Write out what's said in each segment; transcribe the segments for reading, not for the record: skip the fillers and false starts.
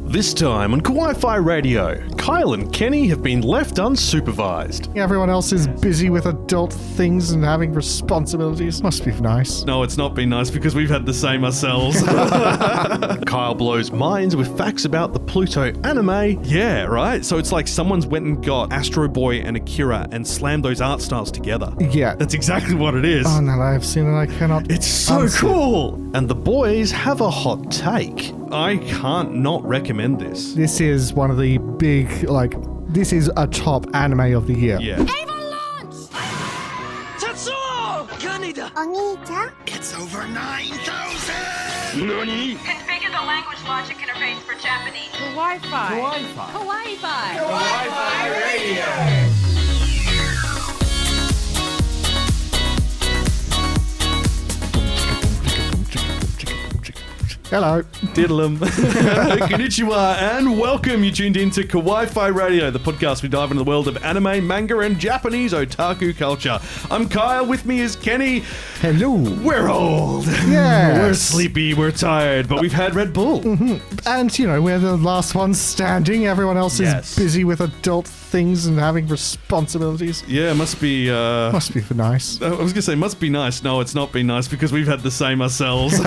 This time on Kawaii-Fi Radio, Kyle and Kenny have been left unsupervised. Everyone else is busy with adult things and having responsibilities. Must be nice. No, it's not been nice because we've had the same ourselves. Kyle blows minds with facts about the Pluto anime. Yeah, right? So it's like someone's went and got Astro Boy and Akira and slammed those art styles together. Yeah. That's exactly what it is. Oh, now that I've seen it, I cannot... It's so cool! And the boys have a hot take. I can't not recommend this. This is one of the big, this is a top anime of the year. Yeah. Tetsuo! Kaneda! Onii-chan? It's over 9,000! Nani? Configure the language logic interface for Japanese. Kawaii-Fi. Kawaii-Fi. Kawaii-Fi Radio. Hello. Diddlem. Konnichiwa and welcome. You tuned in to Kawaii-Fi Radio, the podcast we dive into the world of anime, manga, and Japanese otaku culture. I'm Kyle. With me is Kenny. Hello. We're old. Yes. We're sleepy. We're tired, but we've had Red Bull. Mm-hmm. And, we're the last ones standing. Everyone else is busy with adult things and having responsibilities. Yeah, must be... Must be nice. I was going to say, must be nice. No, it's not been nice because we've had the same ourselves.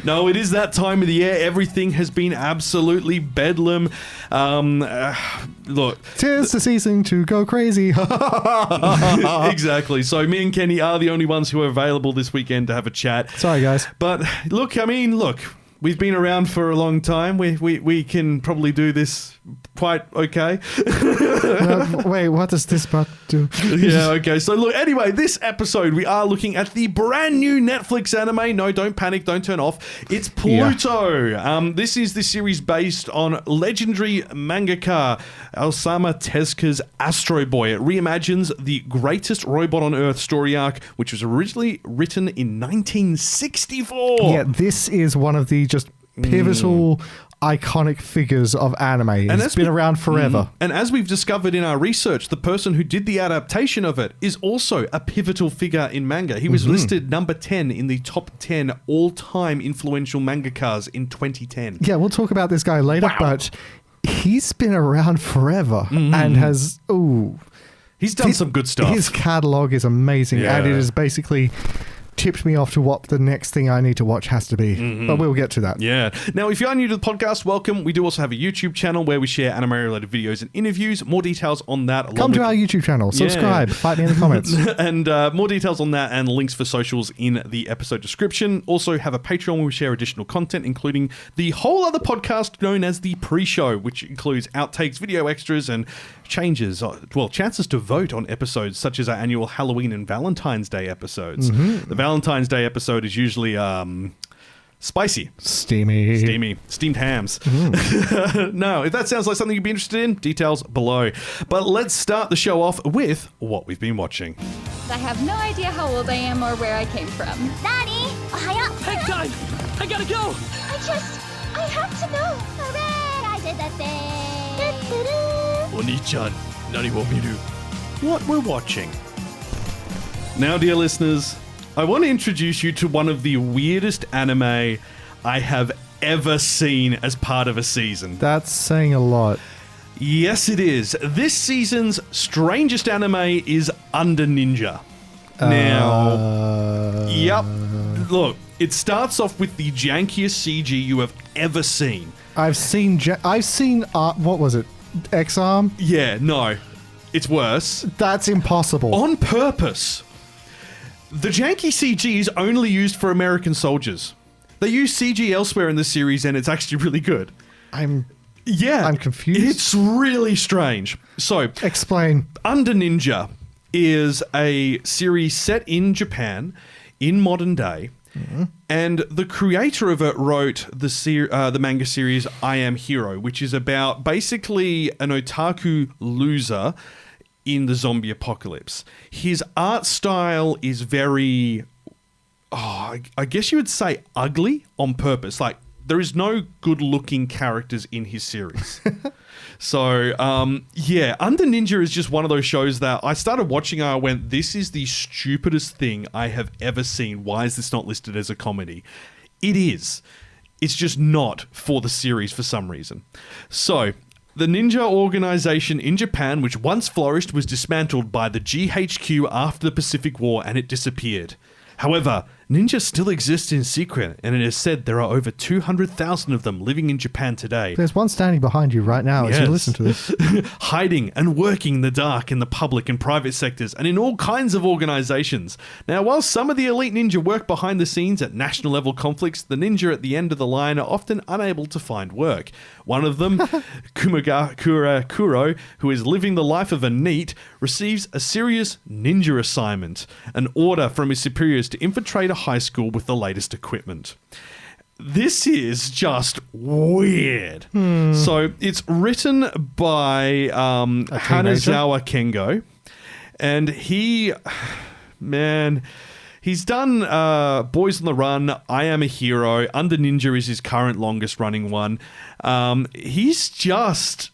No, it is that time of the year. Everything has been absolutely bedlam. Look. 'Tis the season to go crazy. Exactly. So me and Kenny are the only ones who are available this weekend to have a chat. Sorry, guys. But look, we've been around for a long time. We can probably do this quite okay. Wait, what does this part do? Yeah, okay. So look, anyway, this episode we are looking at the brand new Netflix anime. No, don't panic, don't turn off. It's Pluto. Yeah. This is the series based on legendary mangaka Osamu Tezuka's Astro Boy. It reimagines the greatest robot on Earth story arc, which was originally written in 1964. Yeah, this is one of the just pivotal iconic figures of anime. It's been around forever. And as we've discovered in our research, the person who did the adaptation of it is also a pivotal figure in manga. He was listed number 10 in the top 10 all-time influential mangakas in 2010. Yeah, we'll talk about this guy later, but he's been around forever and has... He's done some good stuff. His catalogue is amazing, and it is basically... tipped me off to what the next thing I need to watch has to be. But we'll get to that. Yeah. Now, if you are new to the podcast, welcome. We do also have a YouTube channel where we share anime-related videos and interviews. More details on that. Come to our YouTube channel. Subscribe. Fight me in the comments. And more details on that and links for socials in the episode description. Also have a Patreon where we share additional content, including the whole other podcast known as the pre-show, which includes outtakes, video extras, and chances to vote on episodes such as our annual Halloween and Valentine's Day episodes. The Valentine's Day episode is usually spicy. Steamed hams. No, if that sounds like something you'd be interested in, details below. But let's start the show off with what we've been watching. I have no idea how old I am or where I came from. Nani? Ohayo! Hang time! I gotta go! I have to know! Hooray! I did the thing! Doo-doo-doo. Oni-chan, nani wo miru? What we're watching. Now, dear listeners, I want to introduce you to one of the weirdest anime I have ever seen as part of a season. That's saying a lot. Yes, it is. This season's strangest anime is Under Ninja. Now, yep. Look, it starts off with the jankiest CG you have ever seen. I've seen what was it? X-Arm? Yeah, no. It's worse. That's impossible. On purpose. The janky CG is only used for American soldiers. They use CG elsewhere in the series and it's actually really good. I'm confused. It's really strange. So, explain. Under Ninja is a series set in Japan in modern day. And the creator of it wrote the manga series I Am Hero, which is about basically an otaku loser in the zombie apocalypse. His art style is very, I guess you would say ugly on purpose. Like, there is no good-looking characters in his series. So, Under Ninja is just one of those shows that I started watching and I went, this is the stupidest thing I have ever seen. Why is this not listed as a comedy? It is. It's just not for the series for some reason. So, the ninja organization in Japan, which once flourished, was dismantled by the GHQ after the Pacific War, and it disappeared. However, ninja still exist in secret, and it is said there are over 200,000 of them living in Japan today. There's one standing behind you right now as you listen to this. Hiding and working in the dark in the public and private sectors and in all kinds of organizations. Now, while some of the elite ninja work behind the scenes at national level conflicts, the ninja at the end of the line are often unable to find work. One of them, Kumagakura Kuro, who is living the life of a NEET, receives a serious ninja assignment, an order from his superiors to infiltrate a high school with the latest equipment. This is just weird. So it's written by Hanazawa Kengo, and he's done Boys on the Run, I Am a Hero, Under Ninja is his current longest running one. He's just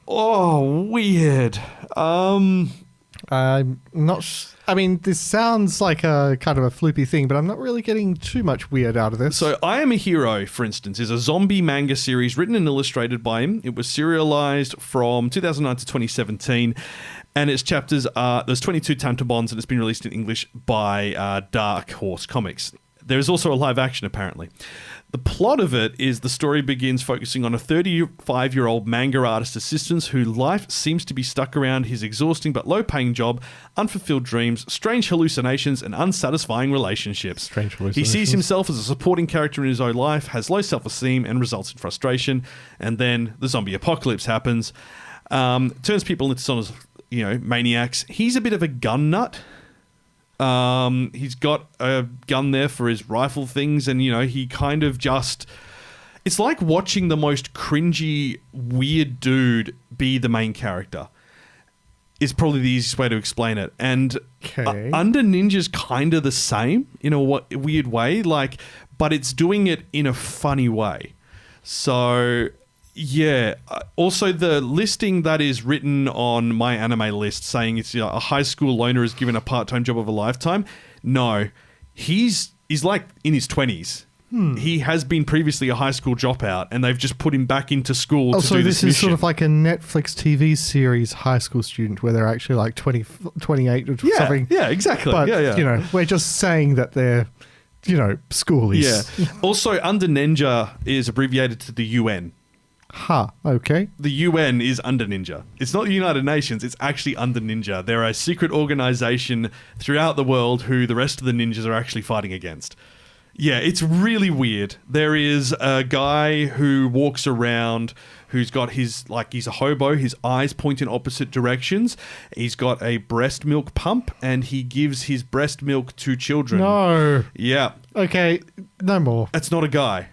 weird. I'm not. I mean, this sounds like a kind of a floopy thing, but I'm not really getting too much weird out of this. So, I Am a Hero, for instance, is a zombie manga series written and illustrated by him. It was serialized from 2009 to 2017, and its chapters are there's 22 tankobons, and it's been released in English by Dark Horse Comics. There is also a live action, apparently. The plot of it is the story begins focusing on a 35-year-old manga artist assistant whose life seems to be stuck around his exhausting but low-paying job, unfulfilled dreams, strange hallucinations, and unsatisfying relationships. Strange hallucinations. He sees himself as a supporting character in his own life, has low self-esteem, and results in frustration. And then the zombie apocalypse happens. Turns people into sort of, maniacs. He's a bit of a gun nut. He's got a gun there for his rifle things, and he kind of just... It's like watching the most cringy, weird dude be the main character. Is probably the easiest way to explain it. And Under Ninja's kind of the same in a weird way, but it's doing it in a funny way. So... Yeah. Also, the listing that is written on my anime list saying it's a high school loner is given a part-time job of a lifetime. No, he's like in his 20s. He has been previously a high school dropout, and they've just put him back into school to do this mission. This is sort of like a Netflix TV series high school student where they're actually like 20, 28 or something. Yeah, exactly. But, yeah. We're just saying that they're, schoolies. Yeah. Also, Under Ninja is abbreviated to the UN. Okay. The UN is Under Ninja. It's not the United Nations, it's actually Under Ninja. They're a secret organization throughout the world who the rest of the ninjas are actually fighting against. Yeah, it's really weird. There is a guy who walks around who's got he's a hobo, his eyes point in opposite directions. He's got a breast milk pump, and he gives his breast milk to children. No. Yeah. Okay, no more. That's not a guy.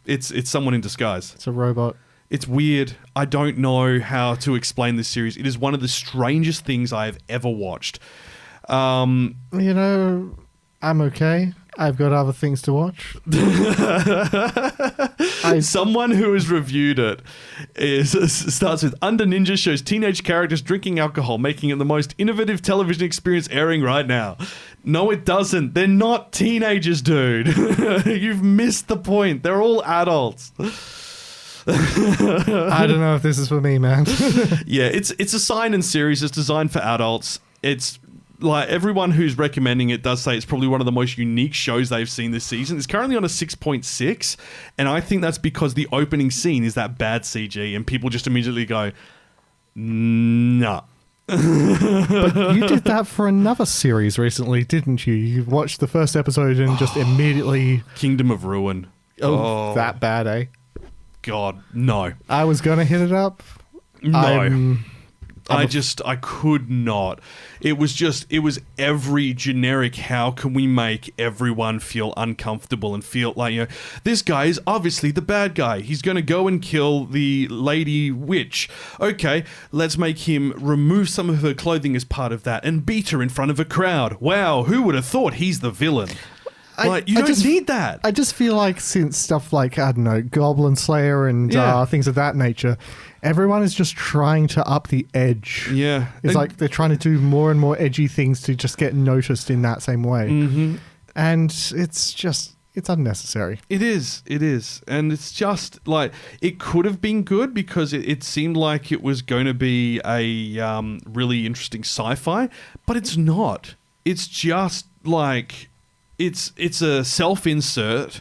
It's someone in disguise. It's a robot. It's weird. I don't know how to explain this series. It is one of the strangest things I have ever watched. I'm okay. I've got other things to watch. Someone who has reviewed it starts with Under Ninja shows teenage characters drinking alcohol, making it the most innovative television experience airing right now. No, it doesn't. They're not teenagers, dude. You've missed the point. They're all adults. I don't know if this is for me, man. Yeah, it's a seinen series. It's designed for adults. It's like everyone who's recommending it does say it's probably one of the most unique shows they've seen this season. It's currently on a 6.6, and I think that's because the opening scene is that bad CG, and people just immediately go, nah. But you did that for another series recently, didn't you? You watched the first episode and just immediately... Kingdom of Ruin. Oh, that bad, eh? God, no. I was going to hit it up. No. I could not. It was every generic, how can we make everyone feel uncomfortable and feel like, this guy is obviously the bad guy. He's going to go and kill the lady witch. Okay, let's make him remove some of her clothing as part of that and beat her in front of a crowd. Wow, who would have thought he's the villain? You don't need that. I just feel like since stuff like, I don't know, Goblin Slayer and things of that nature, everyone is just trying to up the edge. Yeah. It's like they're trying to do more and more edgy things to just get noticed in that same way. Mm-hmm. And it's just, It's unnecessary. It is. And it's just like, it could have been good because it seemed like it was going to be a really interesting sci-fi, but it's not. It's just like, it's a self-insert,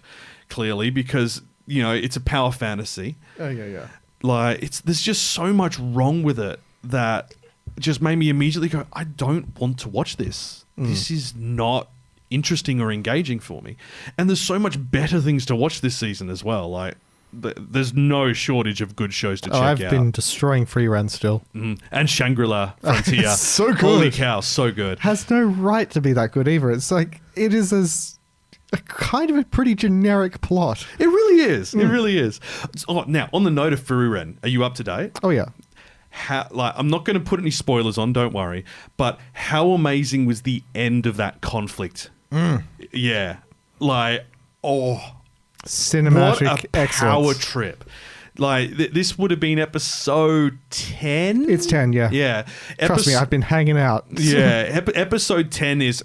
clearly, because, it's a power fantasy. Oh, yeah. Like, there's just so much wrong with it that just made me immediately go, I don't want to watch this. This is not interesting or engaging for me. And there's so much better things to watch this season as well. Like, there's no shortage of good shows to check out. I've been destroying Freerun still. And Shangri-La Frontier. So good. Holy cow, so good. Has no right to be that good either. It's like, it is a kind of a pretty generic plot. It really is. It really is. Oh, now, on the note of Fururen, are you up to date? Oh, yeah. I'm not going to put any spoilers on, don't worry, but how amazing was the end of that conflict? Yeah. Like, Cinematic what a excellence. power trip. Like, this would have been episode 10? It's 10, yeah. Yeah. Trust me, I've been hanging out. Yeah. Episode 10 is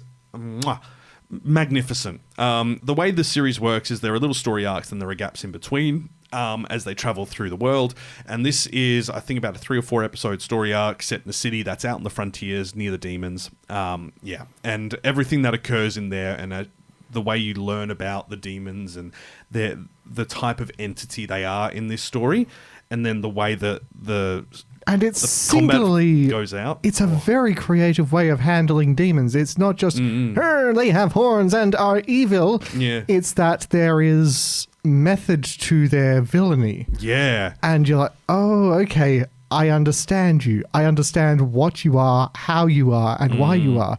magnificent. The way the series works is there are little story arcs and there are gaps in between as they travel through the world. And this is, I think, about a 3 or 4 episode story arc set in a city that's out in the frontiers near the demons. Yeah. And everything that occurs in there and the way you learn about the demons and the type of entity they are in this story, and then the way that and it's the singularly combat goes out. It's a very creative way of handling demons. It's not just they have horns and are evil. Yeah. It's that there is method to their villainy. Yeah. And you're like, oh, okay, I understand you. I understand what you are, how you are, and why you are.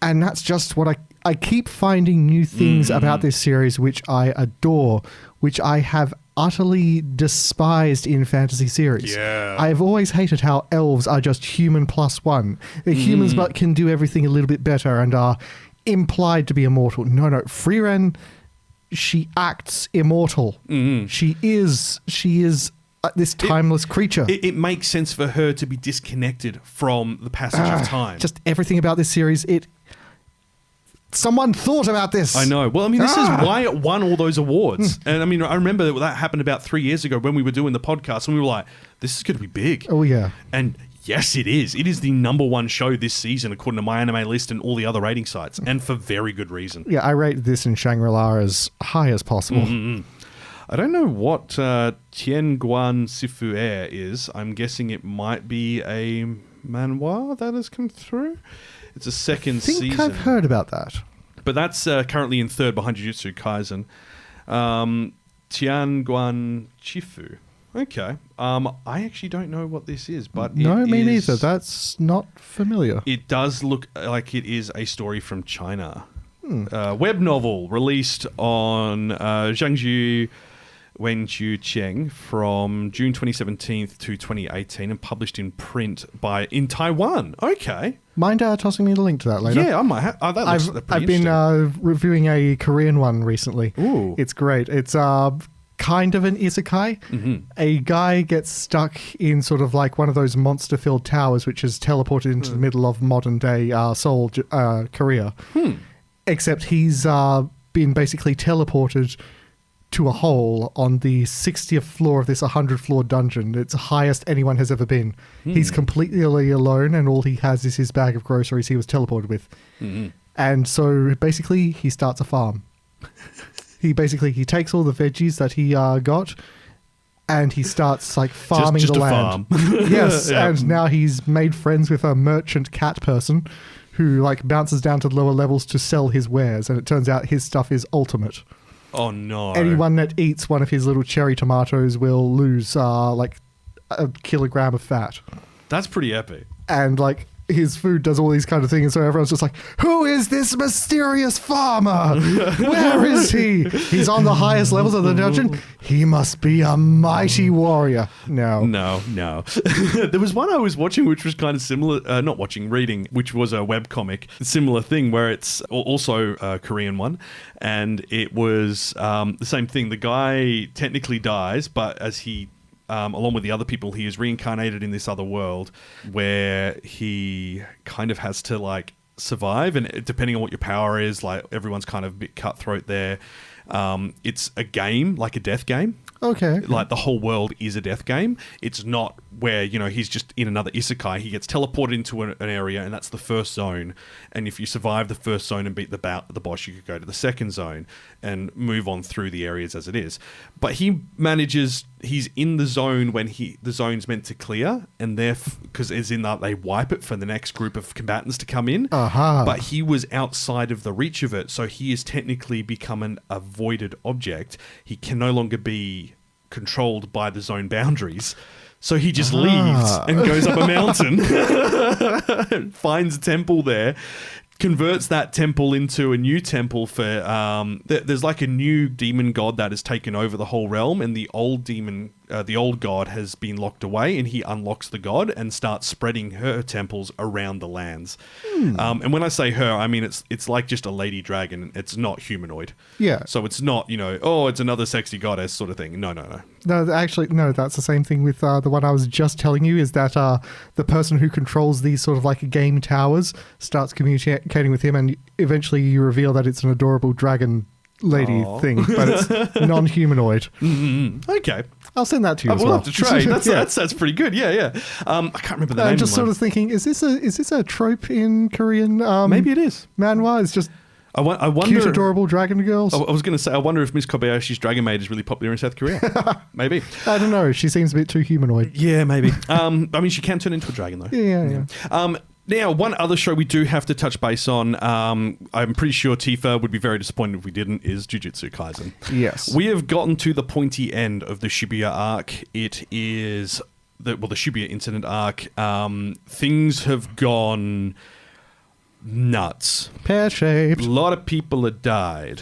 And that's just what I keep finding new things about this series which I adore, which I have utterly despised in fantasy series. Yeah. I've always hated how elves are just human plus one. They're humans but can do everything a little bit better and are implied to be immortal. No, Frieren, she acts immortal. She is this timeless creature. It makes sense for her to be disconnected from the passage of time. Just everything about this series, someone thought about this. I know. Well, I mean, this is why it won all those awards. And I mean, I remember that happened about 3 years ago when we were doing the podcast and we were like, this is going to be big. Oh, yeah. And yes, it is. It is the #1 show this season, according to My Anime List and all the other rating sites, and for very good reason. Yeah, I rate this in Shangri-La as high as possible. I don't know what Tien Guan Sifu is. I'm guessing it might be a manhwa that has come through. It's a second season. I think I've heard about that. But that's currently in third behind Jujutsu Kaisen. Tian Guan Chifu. Okay. I actually don't know what this is, but no, me neither. That's not familiar. It does look like it is a story from China. Web novel released on Zhangzhou Wenju Cheng from June 2017 to 2018 and published in print in Taiwan. Okay. Mind tossing me the link to that later? Yeah, I might have. That looks pretty I've been reviewing a Korean one recently. Ooh. It's great. It's kind of an isekai. A guy gets stuck in sort of like one of those monster-filled towers which is teleported into the middle of modern-day Seoul, Korea. Except he's been basically teleported to a hole on the 60th floor of this 100-floor dungeon. It's the highest anyone has ever been. He's completely alone, and all he has is his bag of groceries he was teleported with. And so basically, he starts a farm. He takes all the veggies that he got, and he starts like farming just the a land. farm. Yes, Yeah. and now he's made friends with a merchant cat person who like bounces down to lower levels to sell his wares, and it turns out his stuff is ultimate. Oh, no. Anyone that eats one of his little cherry tomatoes will lose like a kilogram of fat. That's pretty epic. And like his food does all these kind of things, so everyone's just like, who is this mysterious farmer? Where is he? He's on the highest levels of the dungeon. He must be a mighty warrior. No. There was one I was watching which was kind of similar, reading, which was a webcomic, similar thing where it's also a Korean one, and it was the same thing. The guy technically dies, but as he along with the other people, he is reincarnated in this other world where he kind of has to like survive, and depending on what your power is, like everyone's kind of a bit cutthroat there. It's a game, like a death game. Okay. Like the whole world is a death game. It's not where, you know, he's just in another isekai. He gets teleported into an area, and that's the first zone. And if you survive the first zone and beat the boss, you could go to the second zone and move on through the areas as it is. But he's in the zone when the zone's meant to clear, and because as in that they wipe it for the next group of combatants to come in. But he was outside of the reach of it, so he is technically become an avoided object. He can no longer be controlled by the zone boundaries. So he just leaves and goes up a mountain, finds a temple there, converts that temple into a new temple for there's like a new demon god that has taken over the whole realm, and the old god has been locked away, and he unlocks the god and starts spreading her temples around the lands. And when I say her, I mean it's like just a lady dragon. It's not humanoid. Yeah. So it's not, you know, oh, it's another sexy goddess sort of thing. No. No, actually, no, that's the same thing with the one I was just telling you, is that the person who controls these sort of like game towers starts communicating with him, and eventually you reveal that it's an adorable dragon lady thing, but it's non-humanoid. Okay. I'll send that to you as we'll well. have to trade. That's pretty good. Yeah. I can't remember the name. I'm just of sort of thinking, is this a trope in Korean? Maybe it is. Manhwa. It's just I wonder, cute, adorable dragon girls. I was going to say, I wonder if Miss Kobayashi's Dragon Maid is really popular in South Korea. Maybe. I don't know. She seems a bit too humanoid. Yeah, maybe. I mean, she can turn into a dragon, though. Yeah. Now, one other show we do have to touch base on, I'm pretty sure Tifa would be very disappointed if we didn't, is Jujutsu Kaisen. Yes. We have gotten to the pointy end of the Shibuya arc. It is the Shibuya incident arc. Things have gone nuts. Pear-shaped. A lot of people have died.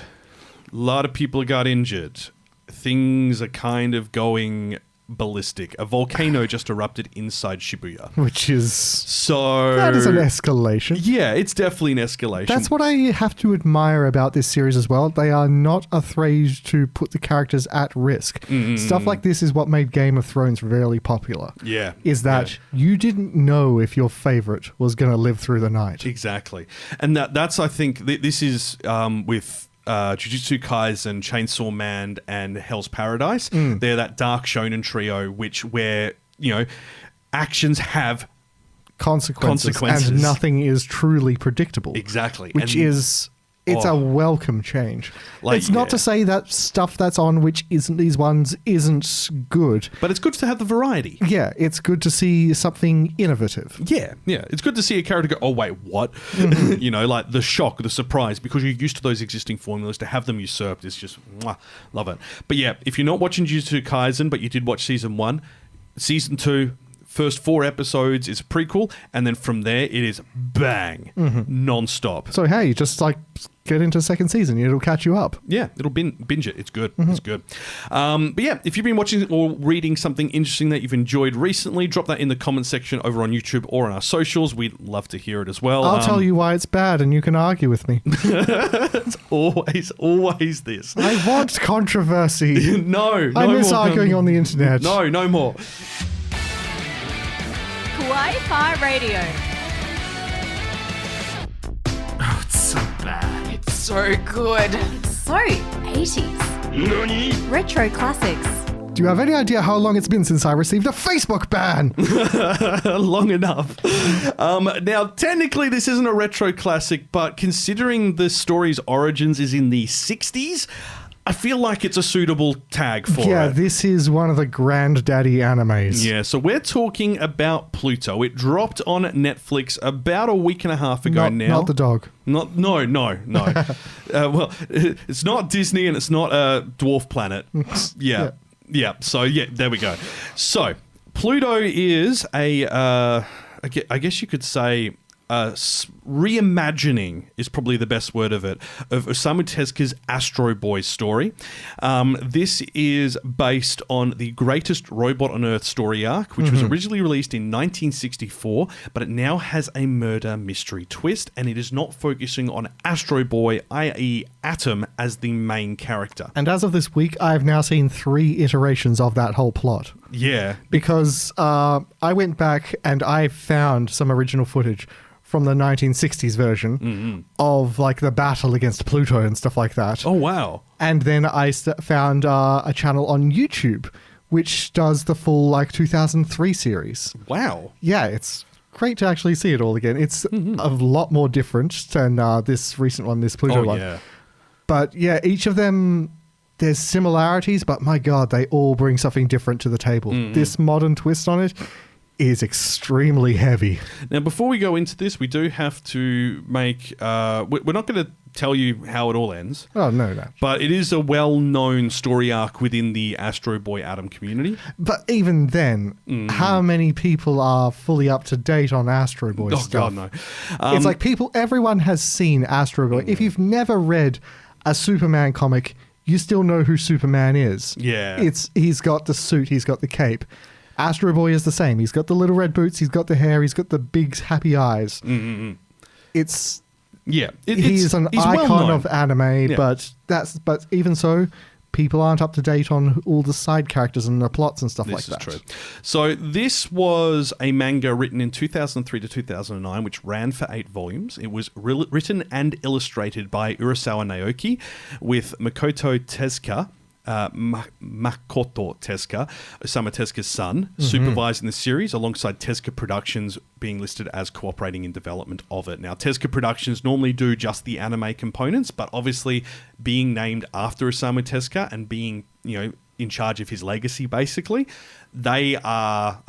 A lot of people got injured. Things are kind of going ballistic. A volcano just erupted inside Shibuya. Which is... So... That is an escalation. Yeah, it's definitely an escalation. That's what I have to admire about this series as well. They are not afraid to put the characters at risk. Stuff like this is what made Game of Thrones really popular. Yeah. Is that you didn't know if your favorite was going to live through the night. Exactly. And that's I think, this is with... Jujutsu Kaisen, Chainsaw Man, and Hell's Paradise. They're that dark shonen trio, where you know actions have consequences, and nothing is truly predictable. Exactly, It's a welcome change. It's not to say that stuff that's on which isn't these ones isn't good. But it's good to have the variety. Yeah, it's good to see something innovative. Yeah. It's good to see a character go, oh, wait, what? You know, like the shock, the surprise, because you're used to those existing formulas, to have them usurped is just, love it. But yeah, if you're not watching Jujutsu Kaisen, but you did watch Season 1, Season 2... First 4 episodes is a prequel, and then from there it is bang, non-stop. So hey, just like get into second season, it'll catch you up. Yeah, it'll binge it. It's good. It's good. But yeah, if you've been watching or reading something interesting that you've enjoyed recently, drop that in the comment section over on YouTube or on our socials. We'd love to hear it as well. I'll tell you why it's bad, and you can argue with me. It's always this. I want controversy. No I miss arguing on the internet. No more. Kawaii-Fi Radio. Oh, it's so bad. It's so good. It's so 80s. Nani? Retro classics. Do you have any idea how long it's been since I received a Facebook ban? Long enough. Now, technically, this isn't a retro classic, but considering the story's origins is in the 60s, I feel like it's a suitable tag for it. Yeah, this is one of the granddaddy animes. Yeah, so we're talking about Pluto. It dropped on Netflix about a week and a half ago now. Not the dog. No. Well, it's not Disney and it's not a dwarf planet. Yeah. So, yeah, there we go. So, Pluto is I guess you could say... reimagining is probably the best word of it, of Osamu Tezuka's Astro Boy story. This is based on the Greatest Robot on Earth story arc, which was originally released in 1964, but it now has a murder mystery twist, and it is not focusing on Astro Boy, i.e. Atom as the main character. And as of this week, I've now seen 3 iterations of that whole plot. Yeah. Because I went back and I found some original footage from the 1960s version of like the battle against Pluto and stuff like that. Oh, wow. And then I found a channel on YouTube which does the full like 2003 series. Wow. Yeah, it's great to actually see it all again. It's a lot more different than this recent one, this Pluto one. Yeah. But yeah, each of them, there's similarities, but my God, they all bring something different to the table. This modern twist on it is extremely heavy. Now, before we go into this, we do have to make... we're not going to tell you how it all ends. Oh, no. But it is a well-known story arc within the Astro Boy Atom community. But even then, how many people are fully up to date on Astro Boy stuff? God, no. It's like everyone has seen Astro Boy. If you've never read a Superman comic, you still know who Superman is. Yeah. He's got the suit, he's got the cape. Astro Boy is the same. He's got the little red boots, he's got the hair, he's got the big happy eyes. It's he's an icon well-known. of anime, Yeah. but even so, people aren't up to date on all the side characters and the plots and stuff like that. This is true. So this was a manga written in 2003 to 2009, which ran for 8 volumes. It was written and illustrated by Urasawa Naoki, with Makoto Tezuka, Makoto Tezuka, Osamu Tezuka's son, supervising the series, alongside Tezuka Productions being listed as cooperating in development of it. Now, Tezuka Productions normally do just the anime components, but obviously being named after Osamu Tezuka and being, in charge of his legacy, basically, they are,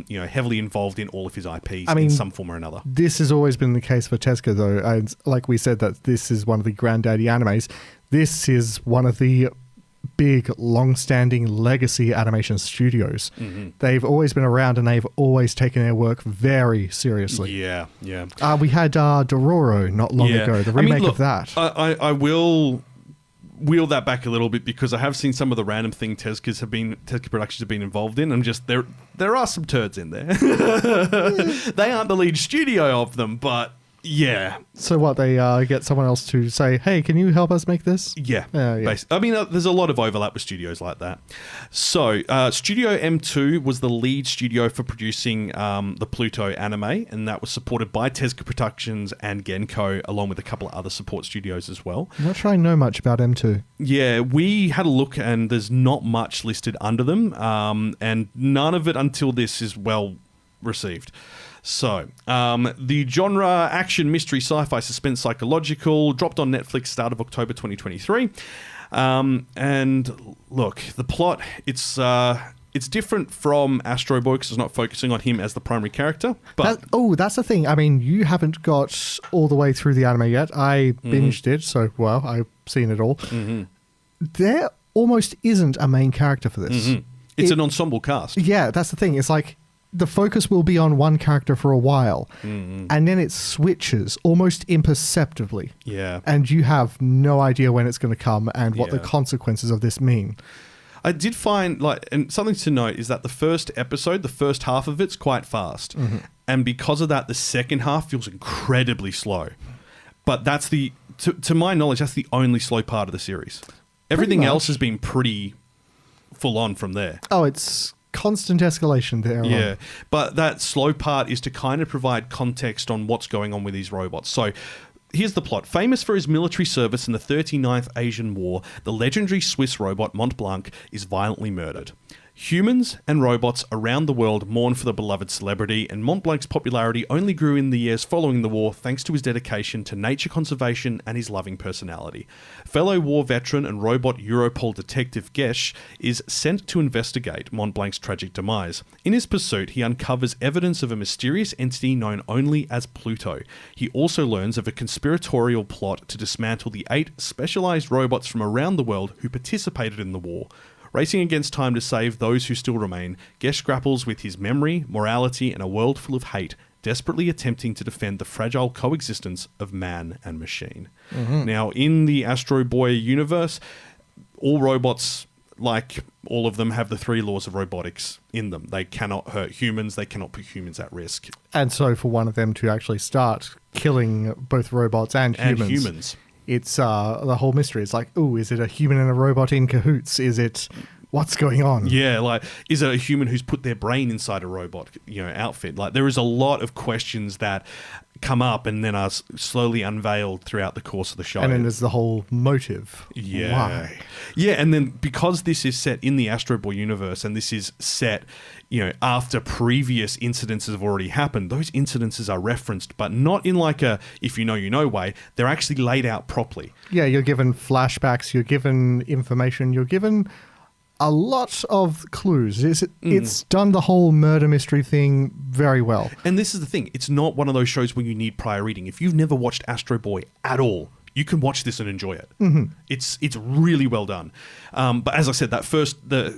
heavily involved in all of his IPs in some form or another. This has always been the case for Tezuka, though. And like we said, that this is one of the granddaddy animes. This is one of the big, long-standing legacy animation studios. They've always been around and they've always taken their work very seriously. Yeah. We had Dororo not long ago, the remake of that. I will wheel that back a little bit because I have seen some of the random thing Tezuka Productions have been involved in. I'm just there are some turds in there. They aren't the lead studio of them, but yeah. So what, they get someone else to say, hey, can you help us make this? Yeah. Yeah. I mean, there's a lot of overlap with studios like that. So, Studio M2 was the lead studio for producing the Pluto anime, and that was supported by Tezuka Productions and Genko, along with a couple of other support studios as well. I'm not sure I know much about M2. Yeah, we had a look, and there's not much listed under them, and none of it until this is well received. So, the genre action, mystery, sci-fi, suspense, psychological dropped on Netflix start of October 2023. And look, the plot, it's different from Astro Boy because it's not focusing on him as the primary character. But that's the thing. I mean, you haven't got all the way through the anime yet. I binged it, so I've seen it all. There almost isn't a main character for this. It's an ensemble cast. Yeah, that's the thing. It's like the focus will be on one character for a while, and then it switches almost imperceptibly. Yeah. And you have no idea when it's going to come and what the consequences of this mean. I did find, and something to note is that the first episode, the first half of it's quite fast. And because of that, the second half feels incredibly slow. But that's to my knowledge, that's the only slow part of the series. Everything else has been pretty full on from there. Oh, it's constant escalation there. Yeah, but that slow part is to kind of provide context on what's going on with these robots. So here's the plot. Famous for his military service in the 39th Asian War, the legendary Swiss robot Mont Blanc is violently murdered. Humans and robots around the world mourn for the beloved celebrity, and Mont Blanc's popularity only grew in the years following the war thanks to his dedication to nature conservation and his loving personality. Fellow war veteran and robot Europol detective Gesh is sent to investigate Mont Blanc's tragic demise. In his pursuit, he uncovers evidence of a mysterious entity known only as Pluto. He also learns of a conspiratorial plot to dismantle the 8 specialized robots from around the world who participated in the war. Racing against time to save those who still remain, Gesh grapples with his memory, morality, and a world full of hate, desperately attempting to defend the fragile coexistence of man and machine. Now, in the Astro Boy universe, all robots, like all of them, have the 3 laws of robotics in them. They cannot hurt humans, they cannot put humans at risk. And so for one of them to actually start killing both robots and humans It's the whole mystery. It's like, ooh, is it a human and a robot in cahoots? Is it... What's going on? Yeah, like, is it a human who's put their brain inside a robot, outfit? Like, there is a lot of questions that come up and then are slowly unveiled throughout the course of the show. And then there's the whole motive. Yeah. Why? Yeah, and then because this is set in the Astro Boy universe and this is set, after previous incidences have already happened, those incidences are referenced, but not in like a if you know way. They're actually laid out properly. Yeah, you're given flashbacks, you're given information, you're given a lot of clues. It's done the whole murder mystery thing very well. And this is the thing. It's not one of those shows where you need prior reading. If you've never watched Astro Boy at all, you can watch this and enjoy it. Mm-hmm. It's really well done. But as I said,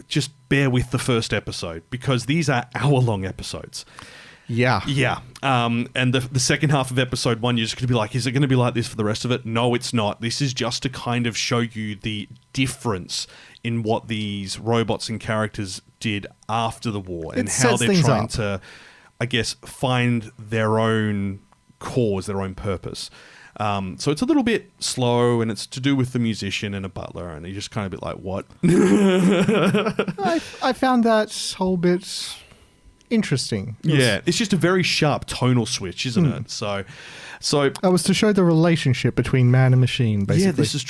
just bear with the first episode because these are hour-long episodes. Yeah. Yeah. And the second half of episode 1, you're just going to be like, is it going to be like this for the rest of it? No, it's not. This is just to kind of show you the difference in what these robots and characters did after the war and how they're trying to, I guess, find their own cause, their own purpose. So it's a little bit slow and it's to do with the musician and a butler and you're just kind of a bit like, what? I found that whole bit interesting. Yeah, it's just a very sharp tonal switch, isn't it? So it was to show the relationship between man and machine, basically. Yeah, this is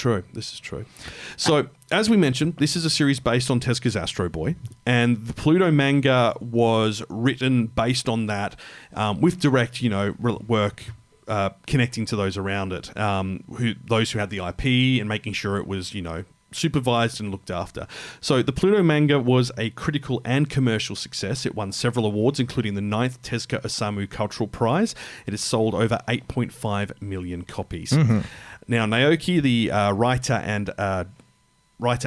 true. So, as we mentioned, this is a series based on Tezuka's Astro Boy, and the Pluto manga was written based on that, with direct, work connecting to those around it, those who had the IP and making sure it was, supervised and looked after. So the Pluto manga was a critical and commercial success. It won several awards, including the 9th Tezuka Osamu Cultural Prize. It has sold over 8.5 million copies. Mm-hmm. Now, Naoki, the writer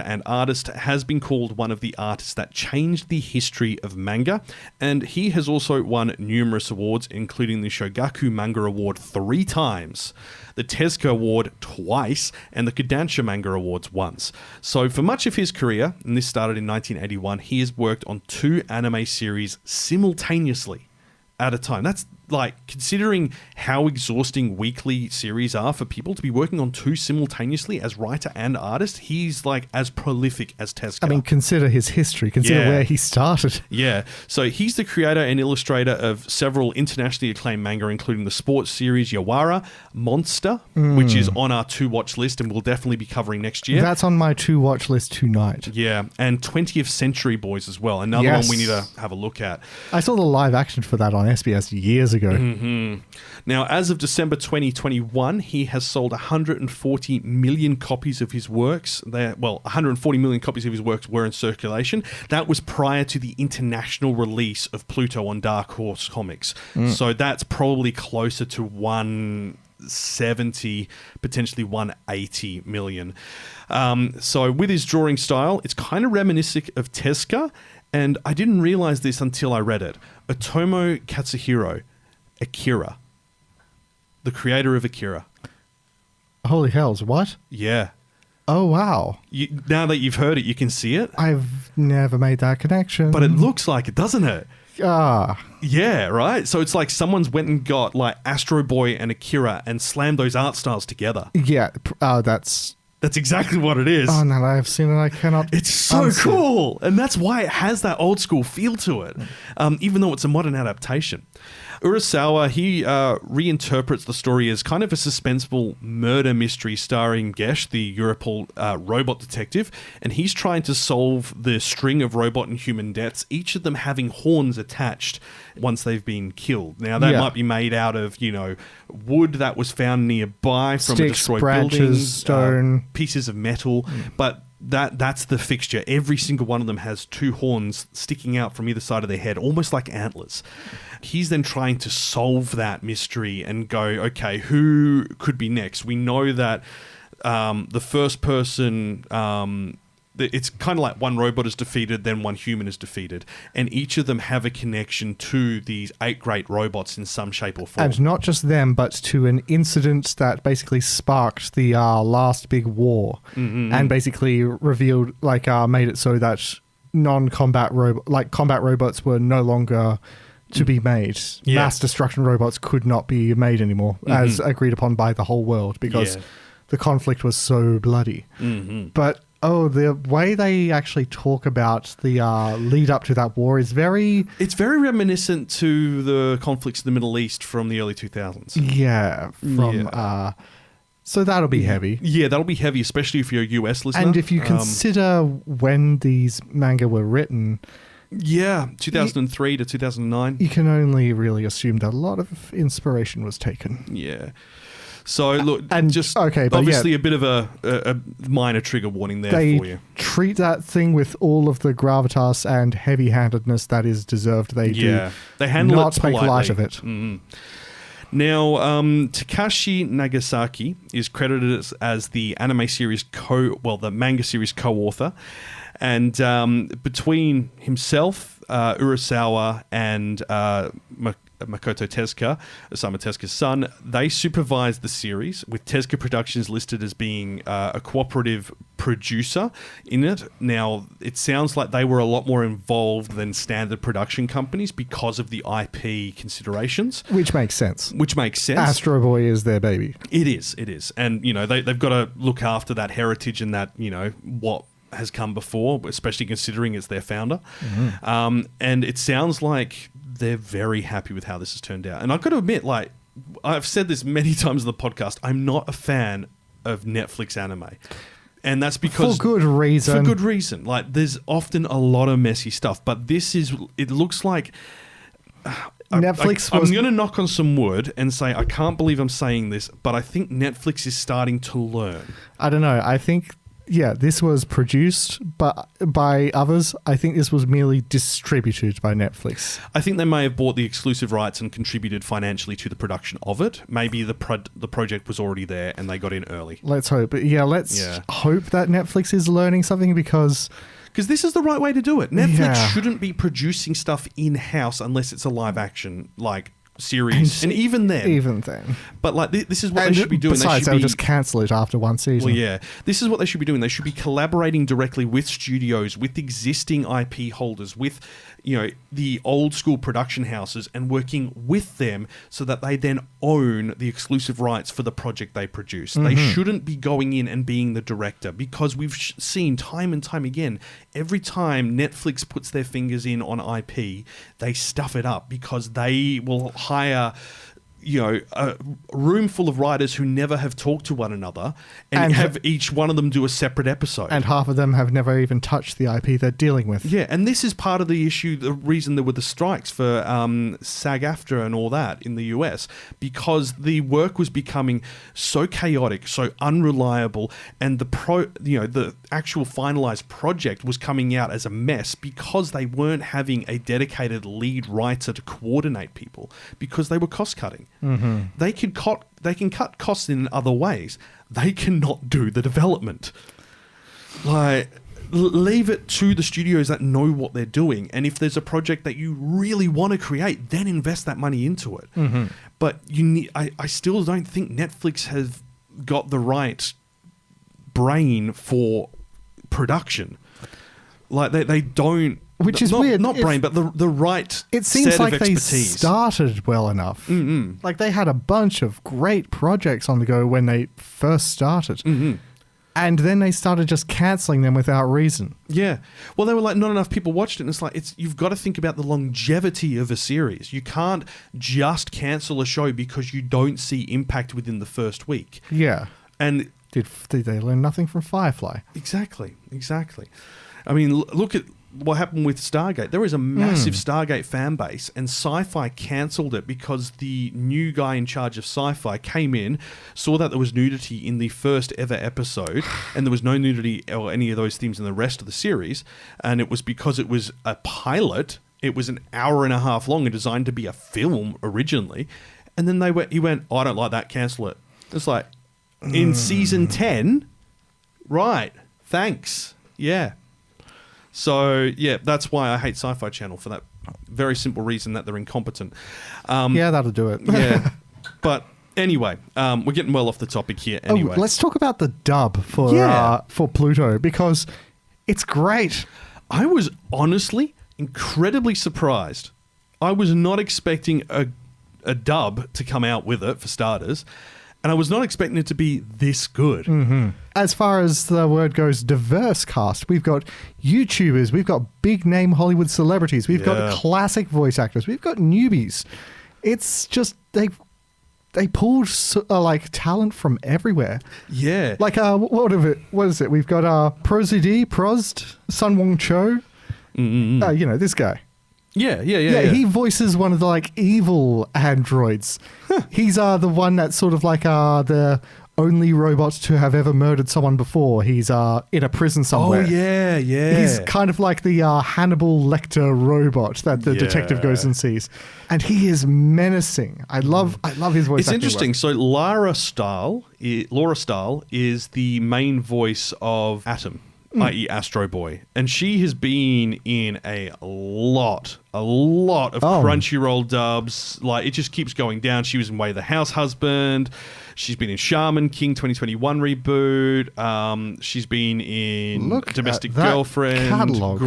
and artist, has been called one of the artists that changed the history of manga, and he has also won numerous awards, including the Shogaku Manga Award 3 times, the Tezuka Award twice, and the Kodansha Manga Awards once. So for much of his career, and this started in 1981, he has worked on 2 anime series simultaneously at a time. That's like, considering how exhausting weekly series are for people to be working on 2 simultaneously as writer and artist, he's like as prolific as Tezuka. I mean, consider his history, consider where he started. Yeah. So he's the creator and illustrator of several internationally acclaimed manga, including the sports series Yawara, Monster, which is on our to-watch list and we'll definitely be covering next year. That's on my to-watch list tonight. Yeah. And 20th Century Boys as well. Another one we need to have a look at. I saw the live action for that on SBS years ago. Mm-hmm. Now, as of December 2021, he has sold 140 million copies of his works. 140 million copies of his works were in circulation. That was prior to the international release of Pluto on Dark Horse Comics. So that's probably closer to 170, potentially 180 million. So with his drawing style, it's kind of reminiscent of Tezuka, and I didn't realize this until I read it. Otomo Katsuhiro, Akira, the creator of Akira. Holy hells, what? Yeah. Oh, wow. Now that you've heard it, you can see it. I've never made that connection. But it looks like it, doesn't it? Ah. Yeah, right? So it's like someone's went and got like Astro Boy and Akira and slammed those art styles together. Yeah, that's exactly what it is. Oh, now that I've seen it, I cannot... It's so cool! And that's why it has that old school feel to it, even though it's a modern adaptation. Urasawa, he reinterprets the story as kind of a suspenseful murder mystery starring Gesh, the Europol robot detective, and he's trying to solve the string of robot and human deaths, each of them having horns attached once they've been killed. Now, that might be made out of, wood that was found nearby from a destroyed building, stone, pieces of metal, but that's the fixture. Every single one of them has 2 horns sticking out from either side of their head, almost like antlers. He's then trying to solve that mystery and go, okay, who could be next? We know that the first person... it's kind of like one robot is defeated, then one human is defeated. And each of them have a connection to these 8 great robots in some shape or form. And not just them, but to an incident that basically sparked the last big war. Mm-hmm. And basically revealed, made it so that non-combat combat robots were no longer to be made. Mass destruction robots could not be made anymore, as agreed upon by the whole world, because the conflict was so bloody. Mm-hmm. But the way they actually talk about the lead up to that war is very... It's very reminiscent to the conflicts in the Middle East from the early 2000s. Yeah. So that'll be heavy. Yeah, that'll be heavy, especially if you're a US listener. And if you consider when these manga were written... Yeah, 2003 to 2009. You can only really assume that a lot of inspiration was taken. Yeah. So, look, And- just okay, but obviously a bit of a minor trigger warning there They for you. treat that thing with all of the gravitas and heavy-handedness that is deserved. They do They handle not it make politely. light of it. Mhm. Now, Takashi Nagasaki is credited as the anime series the manga series co-author, and between himself, Urasawa, and Makoto Tezuka, Osamu Tezuka's son, they supervised the series, with Tezuka Productions listed as being a cooperative producer in it. Now, it sounds like they were a lot more involved than standard production companies because of the IP considerations. Which makes sense. Astro Boy is their baby. It is. And, they've got to look after that heritage and that, what has come before, especially considering it's their founder. Mm-hmm. And it sounds like they're very happy with how this has turned out. And I've got to admit, like, I've said this many times in the podcast, I'm not a fan of Netflix anime. And that's because... For good reason. Like, there's often a lot of messy stuff, but it looks like... Netflix I'm going to knock on some wood and say, I can't believe I'm saying this, but I think Netflix is starting to learn. I don't know. I think... Yeah, this was produced by others. I think this was merely distributed by Netflix. I think they may have bought the exclusive rights and contributed financially to the production of it. Maybe the project was already there and they got in early. Let's hope. But let's hope that Netflix is learning something because this is the right way to do it. Netflix shouldn't be producing stuff in-house unless it's a live action, like, series, and even then. But like this is what they should be doing. Besides, they'll just cancel it after one season. Well, yeah, this is what they should be doing. They should be collaborating directly with studios, with existing IP holders, with the old school production houses, and working with them so that they then own the exclusive rights for the project they produce. Mm-hmm. They shouldn't be going in and being the director, because we've seen time and time again, every time Netflix puts their fingers in on IP, they stuff it up because they will hire a room full of writers who never have talked to one another and have each one of them do a separate episode. And half of them have never even touched the IP they're dealing with. Yeah, and this is part of the issue, the reason there were the strikes for SAG-AFTRA and all that in the US, because the work was becoming so chaotic, so unreliable, and the actual finalized project was coming out as a mess because they weren't having a dedicated lead writer to coordinate people, because they were cost-cutting. Mm-hmm. They can cut costs in other ways. They cannot do the development. Like, leave it to the studios that know what they're doing. And if there's a project that you really want to create, then invest that money into it. Mm-hmm. But I still don't think Netflix has got the right brain for production. Like, they don't. Which is weird. Not brain, but the right it seems set like of expertise. They started well enough. Mm-hmm. Like, they had a bunch of great projects on the go when they first started. Mm-hmm. And then they started just cancelling them without reason. Yeah. Well, they were like, not enough people watched it. And it's like, you've got to think about the longevity of a series. You can't just cancel a show because you don't see impact within the first week. Yeah. And did they learn nothing from Firefly? Exactly. I mean, look at what happened with Stargate. There is a massive Stargate fan base, and Sci-Fi cancelled it because the new guy in charge of Sci-Fi came in, saw that there was nudity in the first ever episode, and there was no nudity or any of those themes in the rest of the series, and it was because it was a pilot. It was an hour and a half long and designed to be a film originally, and then he went, I don't like that, cancel it. It's like, in season 10? Right, thanks. Yeah. So, yeah, that's why I hate Sci-Fi Channel, for that very simple reason that they're incompetent. Yeah, that'll do it. Yeah. But anyway, we're getting well off the topic here anyway. Let's talk about the dub for Pluto, because it's great. I was honestly incredibly surprised. I was not expecting a dub to come out with it, for starters. And I was not expecting it to be this good. Mm-hmm. As far as the word goes, diverse cast. We've got YouTubers. We've got big-name Hollywood celebrities. We've got classic voice actors. We've got newbies. It's just they pulled talent from everywhere. Yeah. Like what is it? We've got Prost, Sun Wong Cho. This guy. Yeah. He voices one of the evil androids. He's the one that's sort of the only robot to have ever murdered someone before. He's in a prison somewhere. Oh yeah. He's kind of like the Hannibal Lecter robot that the detective goes and sees, and he is menacing. I love his voice. It's interesting. Work. So Laura Stahl is the main voice of Atom, i.e. Astro Boy, and she has been in a lot of Crunchyroll dubs. It just keeps going down. She was in Way the House Husband. She's been in Shaman King 2021 reboot. She's been in Domestic Girlfriend. Catalog.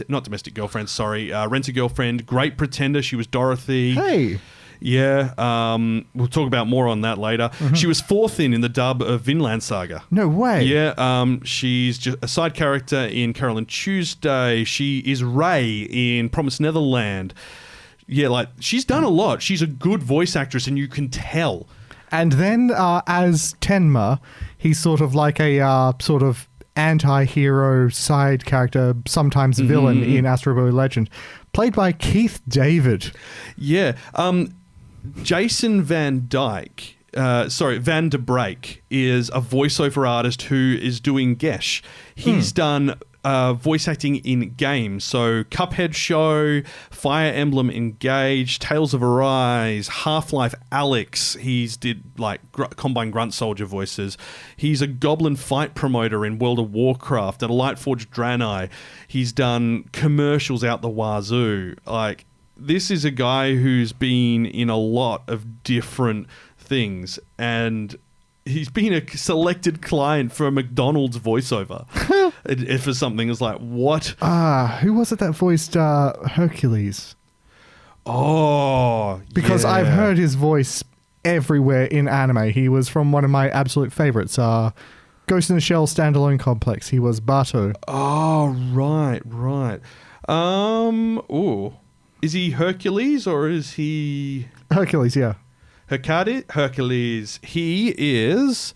Not Domestic Girlfriend. Sorry, Rent a Girlfriend. Great Pretender. She was Dorothy. Hey. Yeah, we'll talk about more on that later. Mm-hmm. She was fourth in the dub of Vinland Saga. No way. Yeah, she's just a side character in Carol and Tuesday. She is Ray in Promised Neverland. Yeah, she's done a lot. She's a good voice actress, and you can tell. And then as Tenma, he's sort of like a sort of anti-hero side character, sometimes villain in Astro Boy Legend, played by Keith David. Yeah. Jason Van der Break is a voiceover artist who is doing Gesh. He's done voice acting in games. So Cuphead Show, Fire Emblem Engage, Tales of Arise, Half-Life Alyx. He's did Combine Grunt Soldier voices. He's a Goblin fight promoter in World of Warcraft at a Lightforged Draenei. He's done commercials out the wazoo. This is a guy who's been in a lot of different things, and he's been a selected client for a McDonald's voiceover. For something, it's what? Who was it that voiced Hercules? Oh, because I've heard his voice everywhere in anime. He was from one of my absolute favorites, Ghost in the Shell standalone complex. He was Bato. Oh, right. Is he Hercules or is he Hercules? Yeah. Hercules. He is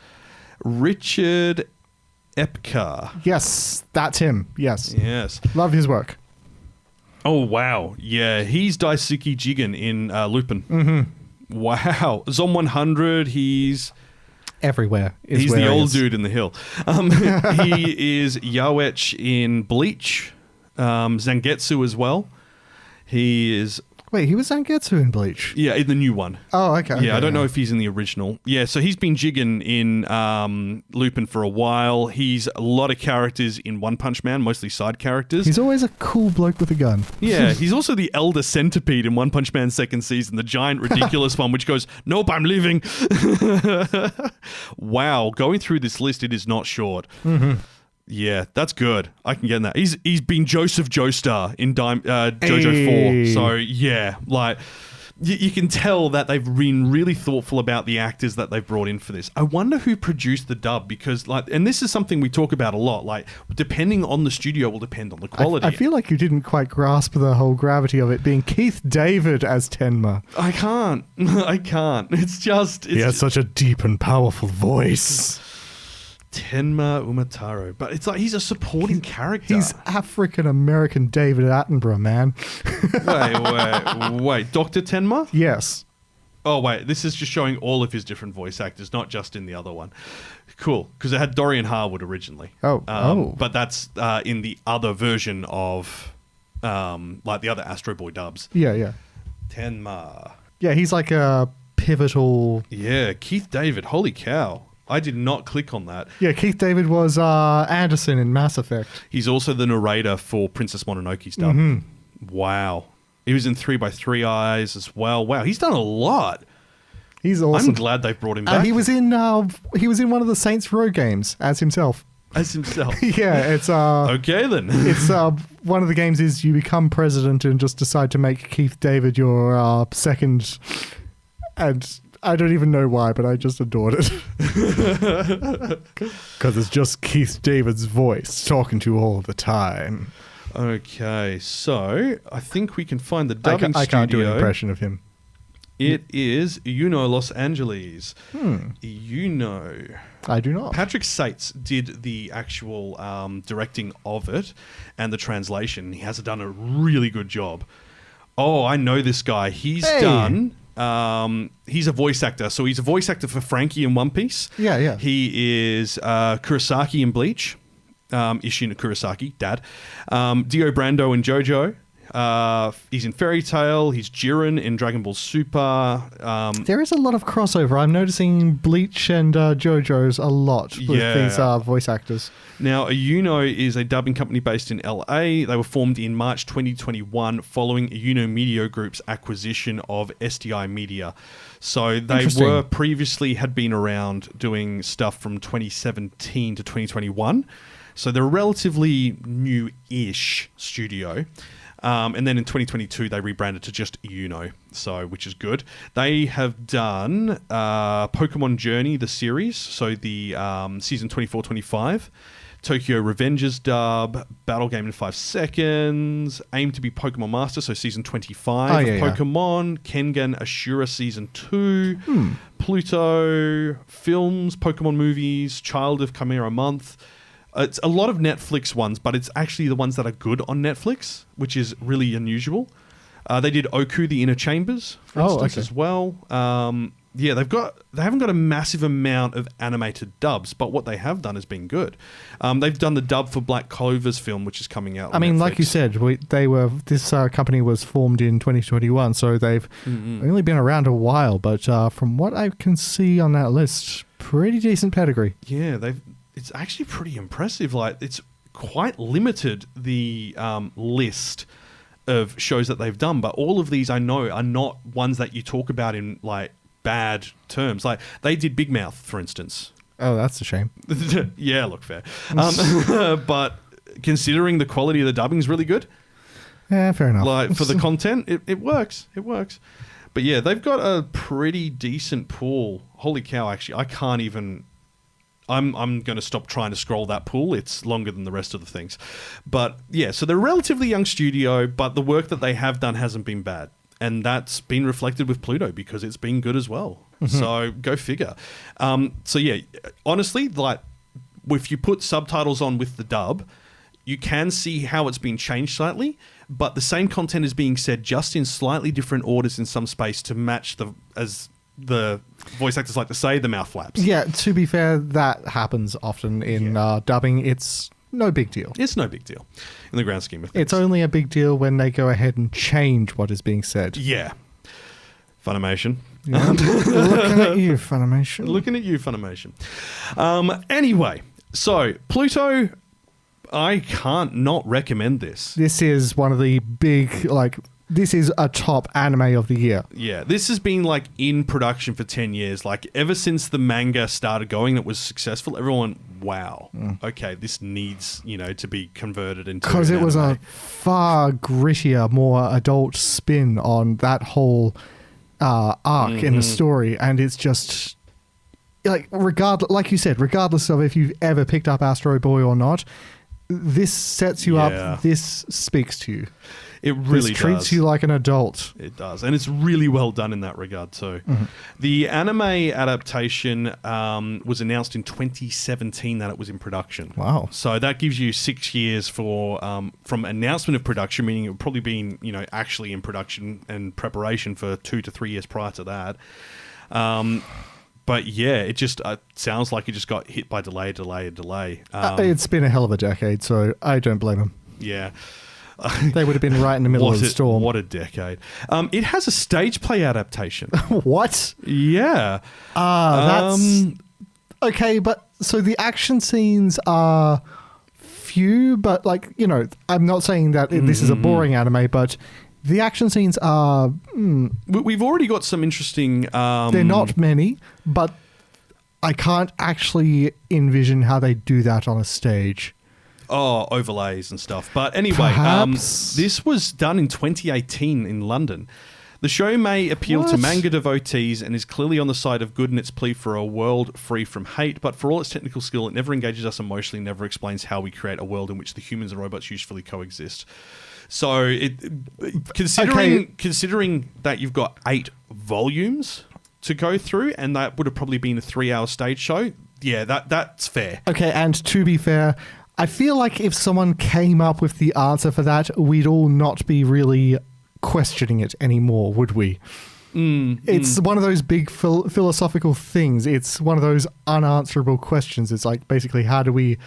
Richard Epcar. Yes, that's him. Yes. Love his work. Oh, wow. Yeah, he's Daisuke Jigen in Lupin. Mm-hmm. Wow. Zom 100, he's... everywhere. He's the old dude in the hill. He is Yawech in Bleach. Zangetsu as well. He is... Wait, he was Zangetsu in Bleach? Yeah, in the new one. Oh, okay. Yeah, I don't know if he's in the original. Yeah, so he's been Jigen in Lupin for a while. He's a lot of characters in One Punch Man, mostly side characters. He's always a cool bloke with a gun. Yeah, he's also the Elder Centipede in One Punch Man's second season, the giant, ridiculous one, which goes, nope, I'm leaving. Wow, going through this list, it is not short. Mm-hmm. Yeah, that's good. I can get in that. He's been Joseph Joestar in JoJo 4. So, yeah, you can tell that they've been really thoughtful about the actors that they've brought in for this. I wonder who produced the dub because, and this is something we talk about a lot, depending on the studio will depend on the quality. I feel like you didn't quite grasp the whole gravity of it being Keith David as Tenma. I can't. He has such a deep and powerful voice. Tenma Umataro. But it's he's a supporting character. He's African-American David Attenborough, man. Wait. Dr. Tenma? Yes. Oh, wait. This is just showing all of his different voice actors, not just in the other one. Cool. Because it had Dorian Harwood originally. But that's in the other version of, the other Astro Boy dubs. Yeah. Tenma. Yeah, he's like a pivotal... Yeah, Keith David. Holy cow. I did not click on that. Yeah, Keith David was Anderson in Mass Effect. He's also the narrator for Princess Mononoke's dub. Mm-hmm. Wow. He was in 3 by 3 Eyes as well. Wow, he's done a lot. He's awesome. I'm glad they brought him back. He was in one of the Saints Row games as himself. Yeah, it's okay then. It's one of the games is you become president and just decide to make Keith David your second, and I don't even know why, but I just adored it. Because it's just Keith David's voice talking to you all the time. Okay, so I think we can find the dubbing I can't do an studio. impression of him. It is Los Angeles. I do not. Patrick Sates did the actual directing of it and the translation. He has done a really good job. Oh, I know this guy. He's done... he's a voice actor. So he's a voice actor for Frankie in One Piece. Yeah. He is Kurosaki in Bleach. Ishino Kurosaki, dad. Dio Brando in JoJo. He's in Fairy Tail. He's Jiren in Dragon Ball Super. There is a lot of crossover. I'm noticing Bleach and JoJo's a lot with these voice actors. Now, Ayuno is a dubbing company based in LA. They were formed in March 2021 following Ayuno Media Group's acquisition of SDI Media. So they had been around doing stuff from 2017 to 2021. So they're a relatively new-ish studio. And then in 2022, they rebranded to just Ayuno, which is good. They have done Pokemon Journey, the series, so the season 24-25, Tokyo Revengers dub, Battle Game in 5 Seconds, Aim to be Pokemon Master, so season 25 of Pokemon, Kengan Ashura season 2, Pluto, films, Pokemon movies, Child of Chimera Month. It's a lot of Netflix ones, but it's actually the ones that are good on Netflix, which is really unusual. They did Oku: The Inner Chambers, for instance, as well. They haven't got a massive amount of animated dubs, but what they have done has been good. They've done the dub for Black Clover's film, which is coming out on Netflix. Like you said, this company was formed in 2021, so they've only been around a while, but from what I can see on that list, pretty decent pedigree. Yeah, it's actually pretty impressive. Like, it's quite limited, the list of shows that they've done, but all of these I know are not ones that you talk about in like bad terms. Like, they did Big Mouth, for instance. Oh, that's a shame. Yeah, look, fair. But considering the quality of the dubbing is really good. Yeah, fair enough. Like, for the content, it works. It works. But yeah, they've got a pretty decent pool. Holy cow, actually. I can't even... I'm going to stop trying to scroll that pool. It's longer than the rest of the things. But yeah, so they're a relatively young studio, but the work that they have done hasn't been bad. And that's been reflected with Pluto because it's been good as well. So go figure. So yeah, honestly, like, if you put subtitles on with the dub, you can see how it's been changed slightly, but the same content is being said just in slightly different orders in some space to match as the voice actors like to say, the mouth flaps. Yeah, to be fair, that happens often in dubbing. It's no big deal. It's no big deal in the grand scheme of things. It's only a big deal when they go ahead and change what is being said. Yeah. Funimation. Yeah. Looking at you, Funimation. Looking at you, Funimation. Anyway, so Pluto, I can't not recommend this. This is one of the big, this is a top anime of the year. Yeah, this has been in production for 10 years. Like, ever since the manga started going, it was successful. Everyone, wow, okay, this needs, to be converted into an because it was anime. a far grittier, more adult spin on that whole arc in the story, and it's just like you said, regardless of if you've ever picked up Astro Boy or not, this sets you up. This speaks to you. It really treats you like an adult. It does. And it's really well done in that regard too. The anime adaptation was announced in 2017 that it was in production. Wow. So that gives you 6 years for from announcement of production, meaning it would probably been, actually in production and preparation for 2 to 3 years prior to that. But yeah, it just sounds like it just got hit by delay. It's been a hell of a decade, so I don't blame them. Yeah. They would have been right in the middle of the storm. What a decade. It has a stage play adaptation. What? Yeah. That's... okay, but so the action scenes are few, but I'm not saying that this is a boring anime, but the action scenes are... We've already got some interesting... they're not many, but I can't actually envision how they do that on a stage. Oh, overlays and stuff. But anyway, this was done in 2018 in London. The show may appeal to manga devotees and is clearly on the side of good in its plea for a world free from hate, but for all its technical skill, it never engages us emotionally, never explains how we create a world in which the humans and robots usefully coexist. So, considering that you've got 8 volumes to go through, and that would have probably been a 3-hour stage show, yeah, that's fair. Okay, and to be fair, I feel like if someone came up with the answer for that, we'd all not be really questioning it anymore, would we? It's one of those big philosophical things. It's one of those unanswerable questions. It's like, basically, how do we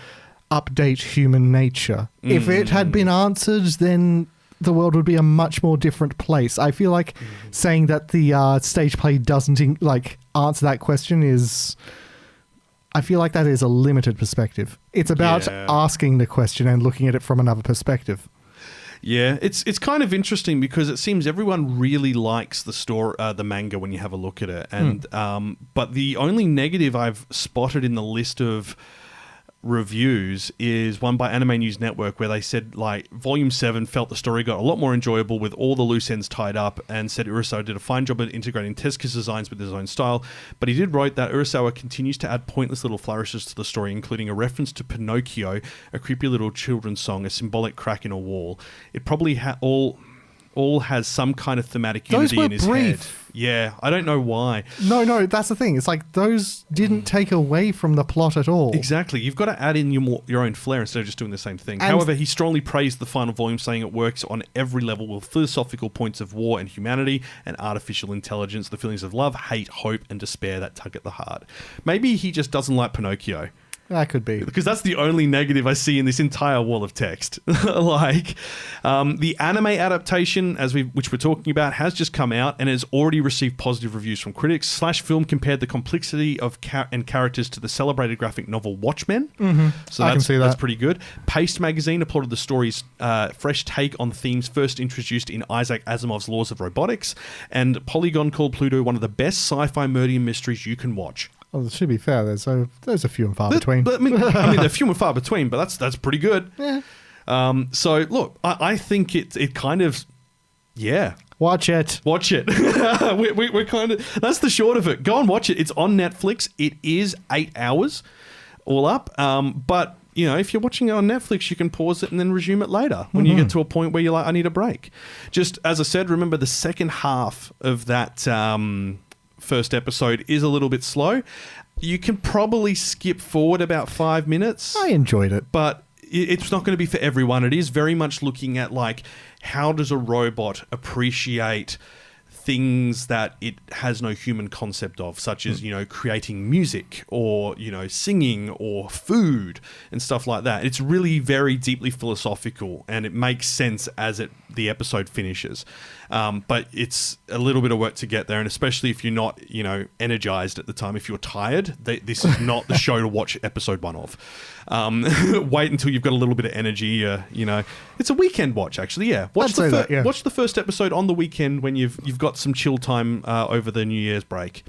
update human nature? If it had been answered, then the world would be a much more different place. I feel like saying that the stage play doesn't answer that question is... I feel like that is a limited perspective. It's about asking the question and looking at it from another perspective. Yeah, it's kind of interesting because it seems everyone really likes the manga when you have a look at it, and but the only negative I've spotted in the list of reviews is one by Anime News Network where they said like Volume 7 felt the story got a lot more enjoyable with all the loose ends tied up, and said Urasawa did a fine job at integrating Tezuka's designs with his own style, but he did write that Urasawa continues to add pointless little flourishes to the story, including a reference to Pinocchio, a creepy little children's song, a symbolic crack in a wall. It probably all has some kind of thematic unity in his head. Yeah, I don't know why. No, that's the thing. It's like those didn't take away from the plot at all. Exactly. You've got to add in your own flair instead of just doing the same thing. However, he strongly praised the final volume, saying it works on every level with philosophical points of war and humanity and artificial intelligence, the feelings of love, hate, hope, and despair that tug at the heart. Maybe he just doesn't like Pinocchio. That could be. Because that's the only negative I see in this entire wall of text. The anime adaptation, which we're talking about, has just come out and has already received positive reviews from critics. Film compared the complexity of and characters to the celebrated graphic novel Watchmen. So I can see that. That's pretty good. Paste magazine applauded the story's fresh take on themes first introduced in Isaac Asimov's Laws of Robotics. And Polygon called Pluto one of the best sci-fi murder mysteries you can watch. Well, to be fair, there's a few and far between. I mean, they're few and far between, but that's pretty good. Yeah. So look, I think it kind of, yeah. Watch it. We're kind of, that's the short of it. Go and watch it. It's on Netflix. It is 8 hours all up. But you know, if you're watching it on Netflix, you can pause it and then resume it later when you get to a point where you're like, I need a break. Just as I said, remember the second half of that first episode is a little bit slow. You can probably skip forward about 5 minutes. I enjoyed it. But it's not going to be for everyone. It is very much looking at like, how does a robot appreciate things that it has no human concept of, such as, you know, creating music or, you know, singing or food and stuff like that. It's really very deeply philosophical, and it makes sense as the episode finishes. But it's a little bit of work to get there, and especially if you're not, you know, energized at the time. If you're tired, this is not the show to watch episode 1 of. Wait until you've got a little bit of energy. You know, it's a weekend watch, actually. Yeah, watch the first episode on the weekend when you've got some chill time over the New Year's break.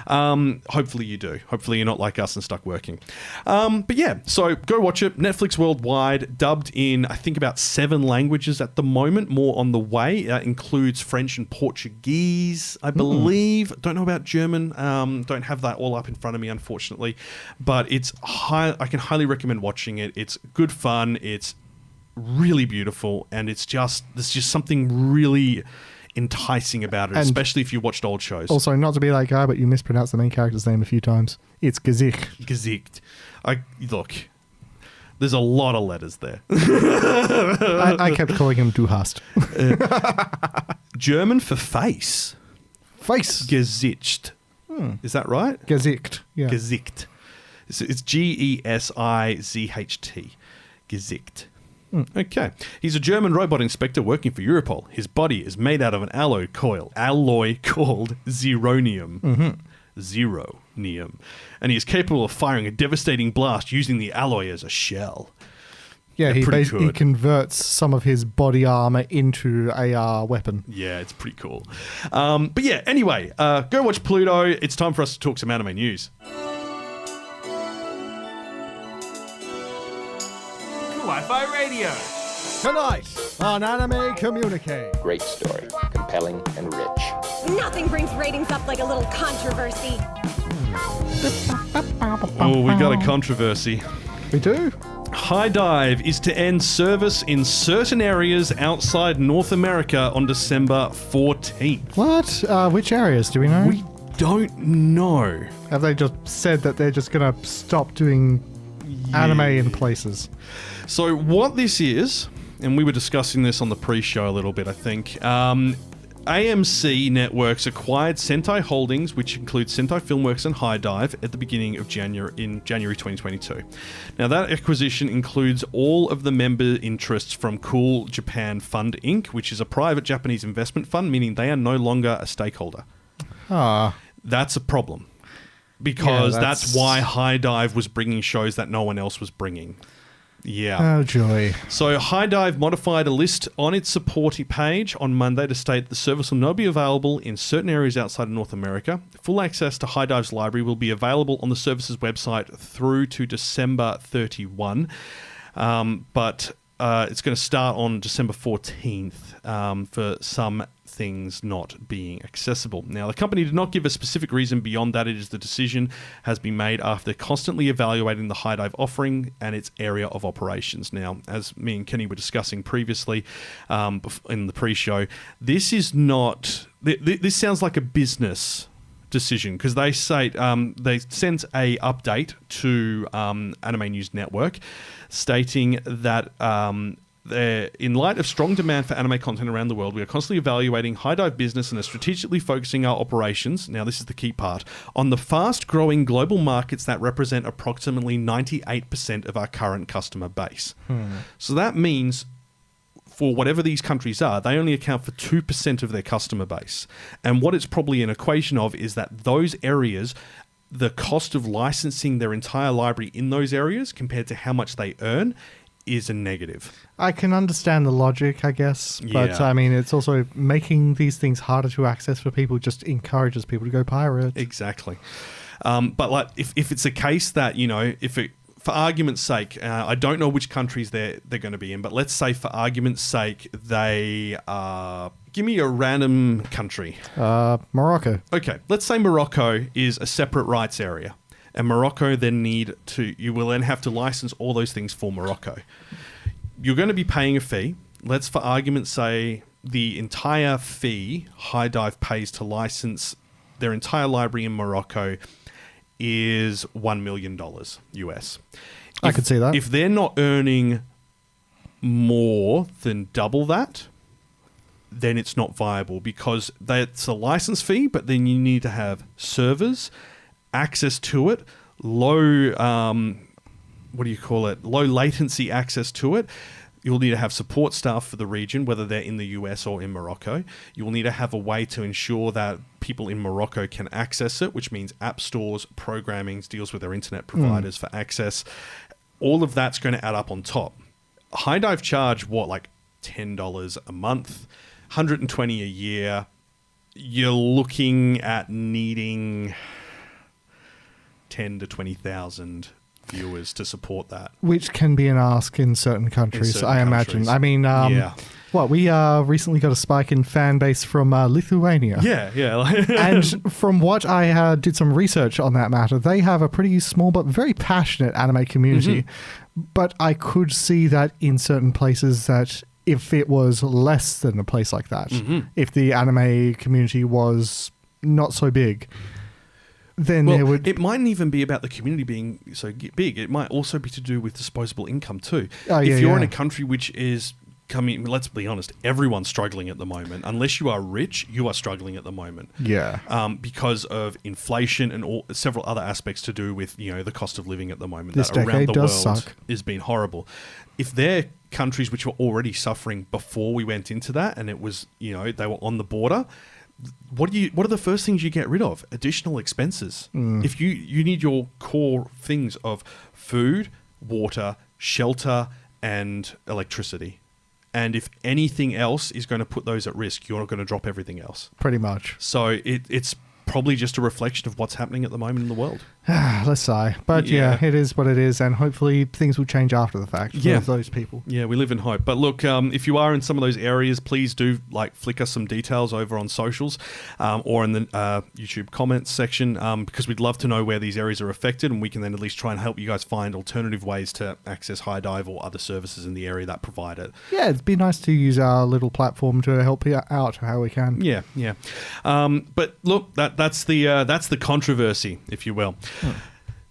Hopefully you do. Hopefully you're not like us and stuck working. But yeah, so go watch it. Netflix worldwide, dubbed in I think about 7 languages at the moment. More on the way. Includes French and Portuguese, I believe. Don't know about German. Don't have that all up in front of me, unfortunately. But I can highly recommend watching it. It's good fun. It's really beautiful, and there's just something really enticing about it, especially if you watched old shows. Also, not to be that guy, but you mispronounced the main character's name a few times. It's Gesicht. Look, there's a lot of letters there. I kept calling him Du hast. German for face. Face. Gesicht. Is that right? Gesicht. Yeah. Gesicht. It's Gesicht. Gesicht. Okay. He's a German robot inspector working for Europol. His body is made out of an alloy called zeronium. Zeronium. And he is capable of firing a devastating blast using the alloy as a shell. Yeah, he basically converts some of his body armor into a weapon. Yeah, it's pretty cool. But yeah, anyway, go watch Pluto. It's time for us to talk some anime news. Kawaii-Fi Radio. Tonight on Anime Communique. Great story. Compelling. compelling and rich. Nothing brings ratings up like a little controversy. Oh, we got a controversy. We do. High Dive is to end service in certain areas outside North America on December 14th. What? Which areas? Do we know? We don't know. Have they just said that they're just going to stop doing anime in places? So what this is, and we were discussing this on the pre-show a little bit, I think, AMC Networks acquired Sentai Holdings, which includes Sentai Filmworks and High Dive, at the beginning of January 2022. Now, that acquisition includes all of the member interests from Cool Japan Fund Inc., which is a private Japanese investment fund, meaning they are no longer a stakeholder. That's a problem. Because that's why High Dive was bringing shows that no one else was bringing. Yeah. Oh, joy. So High Dive modified a list on its support page on Monday to state the service will not be available in certain areas outside of North America. Full access to High Dive's library will be available on the service's website through to December 31. But it's going to start on December 14th for some things not being accessible. Now, the company did not give a specific reason beyond that. It is the decision has been made after constantly evaluating the High Dive offering and its area of operations. Now, as me and Kenny were discussing previously in the pre-show, this is not... This sounds like a business decision because they say they sent a update to Anime News Network stating that in light of strong demand for anime content around the world, we are constantly evaluating High Dive business and are strategically focusing our operations, now this is the key part, on the fast-growing global markets that represent approximately 98% of our current customer base. So that means for whatever these countries are, they only account for 2% of their customer base. And what it's probably an equation of is that those areas, the cost of licensing their entire library in those areas compared to how much they earn is a negative. I can understand the logic, I guess, but I mean, it's also making these things harder to access for people just encourages people to go pirate. Exactly. But like, if it's a case that, you know, for argument's sake, I don't know which countries they're going to be in, but let's say for argument's sake, they give me a random country. Morocco. Okay, let's say Morocco is a separate rights area. And Morocco then you will then have to license all those things for Morocco. You're going to be paying a fee. Let's, for argument's sake, the entire fee High Dive pays to license their entire library in Morocco is $1 million US. I could see that. If they're not earning more than double that, then it's not viable because that's a license fee, but then you need to have servers, access to it, low latency access to it. You'll need to have support staff for the region, whether they're in the US or in Morocco. You will need to have a way to ensure that people in Morocco can access it, which means app stores, programming, deals with their internet providers for access. All of that's going to add up on top. High Dive charge, like $10 a month, $120 a year. You're looking at needing 10 to 20,000 viewers to support that, which can be an ask in certain countries. I imagine. I mean, we recently got a spike in fan base from Lithuania. And from what I did some research on that matter, they have a pretty small but very passionate anime community. But I could see that in certain places that if it was less than a place like that, if the anime community was not so big, then it This that around the decade world suck. has been horrible. If they're countries which were already suffering before we went into that, and it was they were on the border. What are the first things you get rid of? Additional expenses. If you need your core things of food, water, shelter, and electricity. And if anything else is going to put those at risk, you're not going to drop everything else. Pretty much. So it's probably just a reflection of what's happening at the moment in the world. Let's sigh. But yeah, it is what it is, and hopefully things will change after the fact for those people. Yeah, we live in hope. But look, if you are in some of those areas, please do flick us some details over on socials or in the YouTube comments section because we'd love to know where these areas are affected, and we can then at least try and help you guys find alternative ways to access High Dive or other services in the area that provide it. Yeah, it'd be nice to use our little platform to help you out how we can. Yeah. But look, that's the controversy, if you will.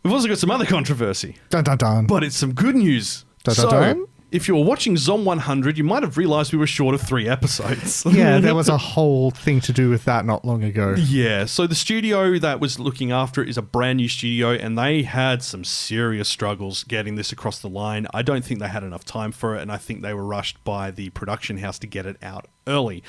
We've also got some other controversy. Dun, dun, dun. But it's some good news. Dun, dun, dun. If you were watching Zom 100, you might have realised we were short of 3 episodes. Yeah, there was a whole thing to do with that not long ago. Yeah, so the studio that was looking after it is a brand new studio, and they had some serious struggles getting this across the line. I don't think they had enough time for it, and I think they were rushed by the production house to get it out early.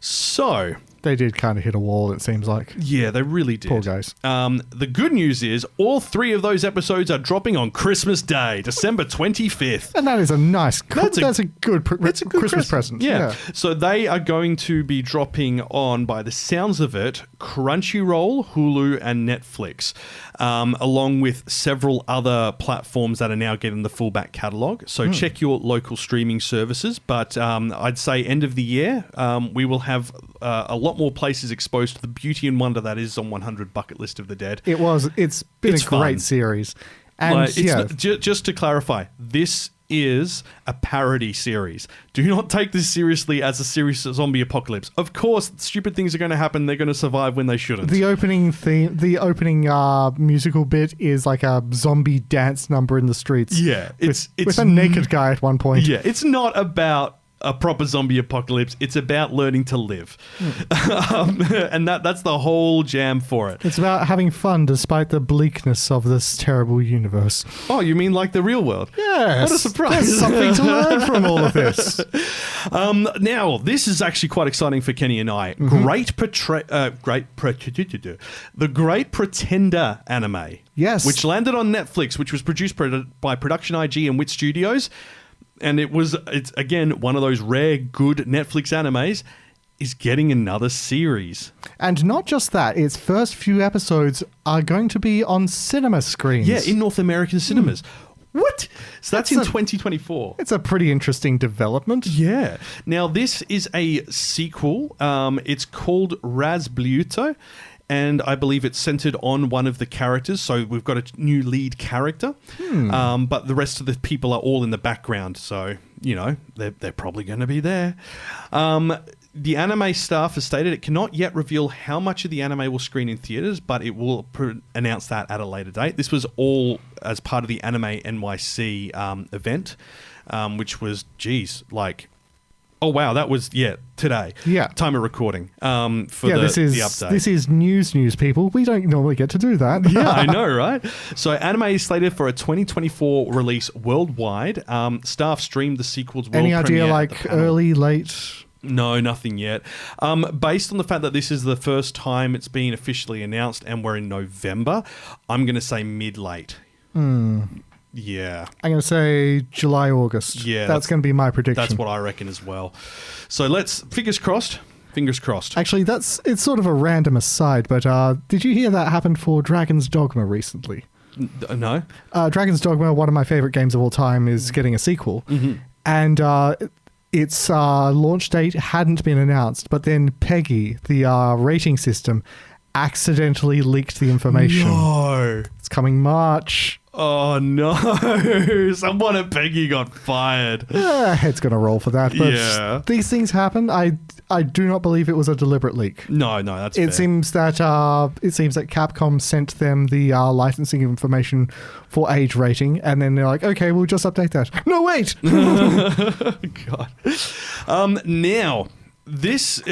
So they did kind of hit a wall, it seems like. Yeah, they really did. Poor guys. The good news is all 3 of those episodes are dropping on Christmas Day, December 25th. And that is a nice... That's a good Christmas present. Yeah. So they are going to be dropping on, by the sounds of it, Crunchyroll, Hulu, and Netflix, along with several other platforms that are now getting the full back catalogue. So check your local streaming services. But I'd say end of the year, we will have a lot more places exposed to the beauty and wonder that is on 100 Bucket List of the Dead. It's been a great series. And just to clarify, this is a parody series. Do not take this seriously as a serious zombie apocalypse. Of course, stupid things are going to happen. They're going to survive when they shouldn't. The opening theme, the opening musical bit is like a zombie dance number in the streets. Yeah, it's with a naked guy at one point. Yeah, it's not about a proper zombie apocalypse. It's about learning to live. And that's the whole jam for it. It's about having fun despite the bleakness of this terrible universe. Oh, you mean like the real world? Yes. What a surprise. There's something to learn from all of this. Now, this is actually quite exciting for Kenny and I. Mm-hmm. The Great Pretender anime. Yes. Which landed on Netflix, which was produced by Production IG and Wit Studios. And it's again one of those rare good Netflix animes is getting another series. And not just that, its first few episodes are going to be on cinema screens. Yeah, in North American cinemas. What? So that's in 2024. It's a pretty interesting development. Yeah. Now, this is a sequel. It's called Pluto. And I believe it's centered on one of the characters. So we've got a new lead character. But the rest of the people are all in the background. So, they're probably going to be there. The anime staff has stated it cannot yet reveal how much of the anime will screen in theaters, but it will announce that at a later date. This was all as part of the Anime NYC event, which was, oh, wow, that was, today. Yeah. Time of recording for the update. This is news, people. We don't normally get to do that. Yeah, I know, right? So anime is slated for a 2024 release worldwide. Staff streamed the sequel's world premiere. Any idea, like early, late? No, nothing yet. Based on the fact that this is the first time it's been officially announced and we're in November, I'm going to say mid-late. Yeah. I'm going to say July, August. Yeah. That's going to be my prediction. That's what I reckon as well. So fingers crossed. Actually, it's sort of a random aside, but did you hear that happened for Dragon's Dogma recently? No. Dragon's Dogma, one of my favorite games of all time, is getting a sequel. Mm-hmm. And its launch date hadn't been announced, but then Peggy, the rating system, accidentally leaked the information. No. It's coming March. Oh, no. Someone at Peggy got fired. Head's going to roll for that. But these things happen. I do not believe it was a deliberate leak. No, that's fair. It seems that Capcom sent them the licensing information for age rating, and then they're like, okay, we'll just update that. No, wait! God. Now, this,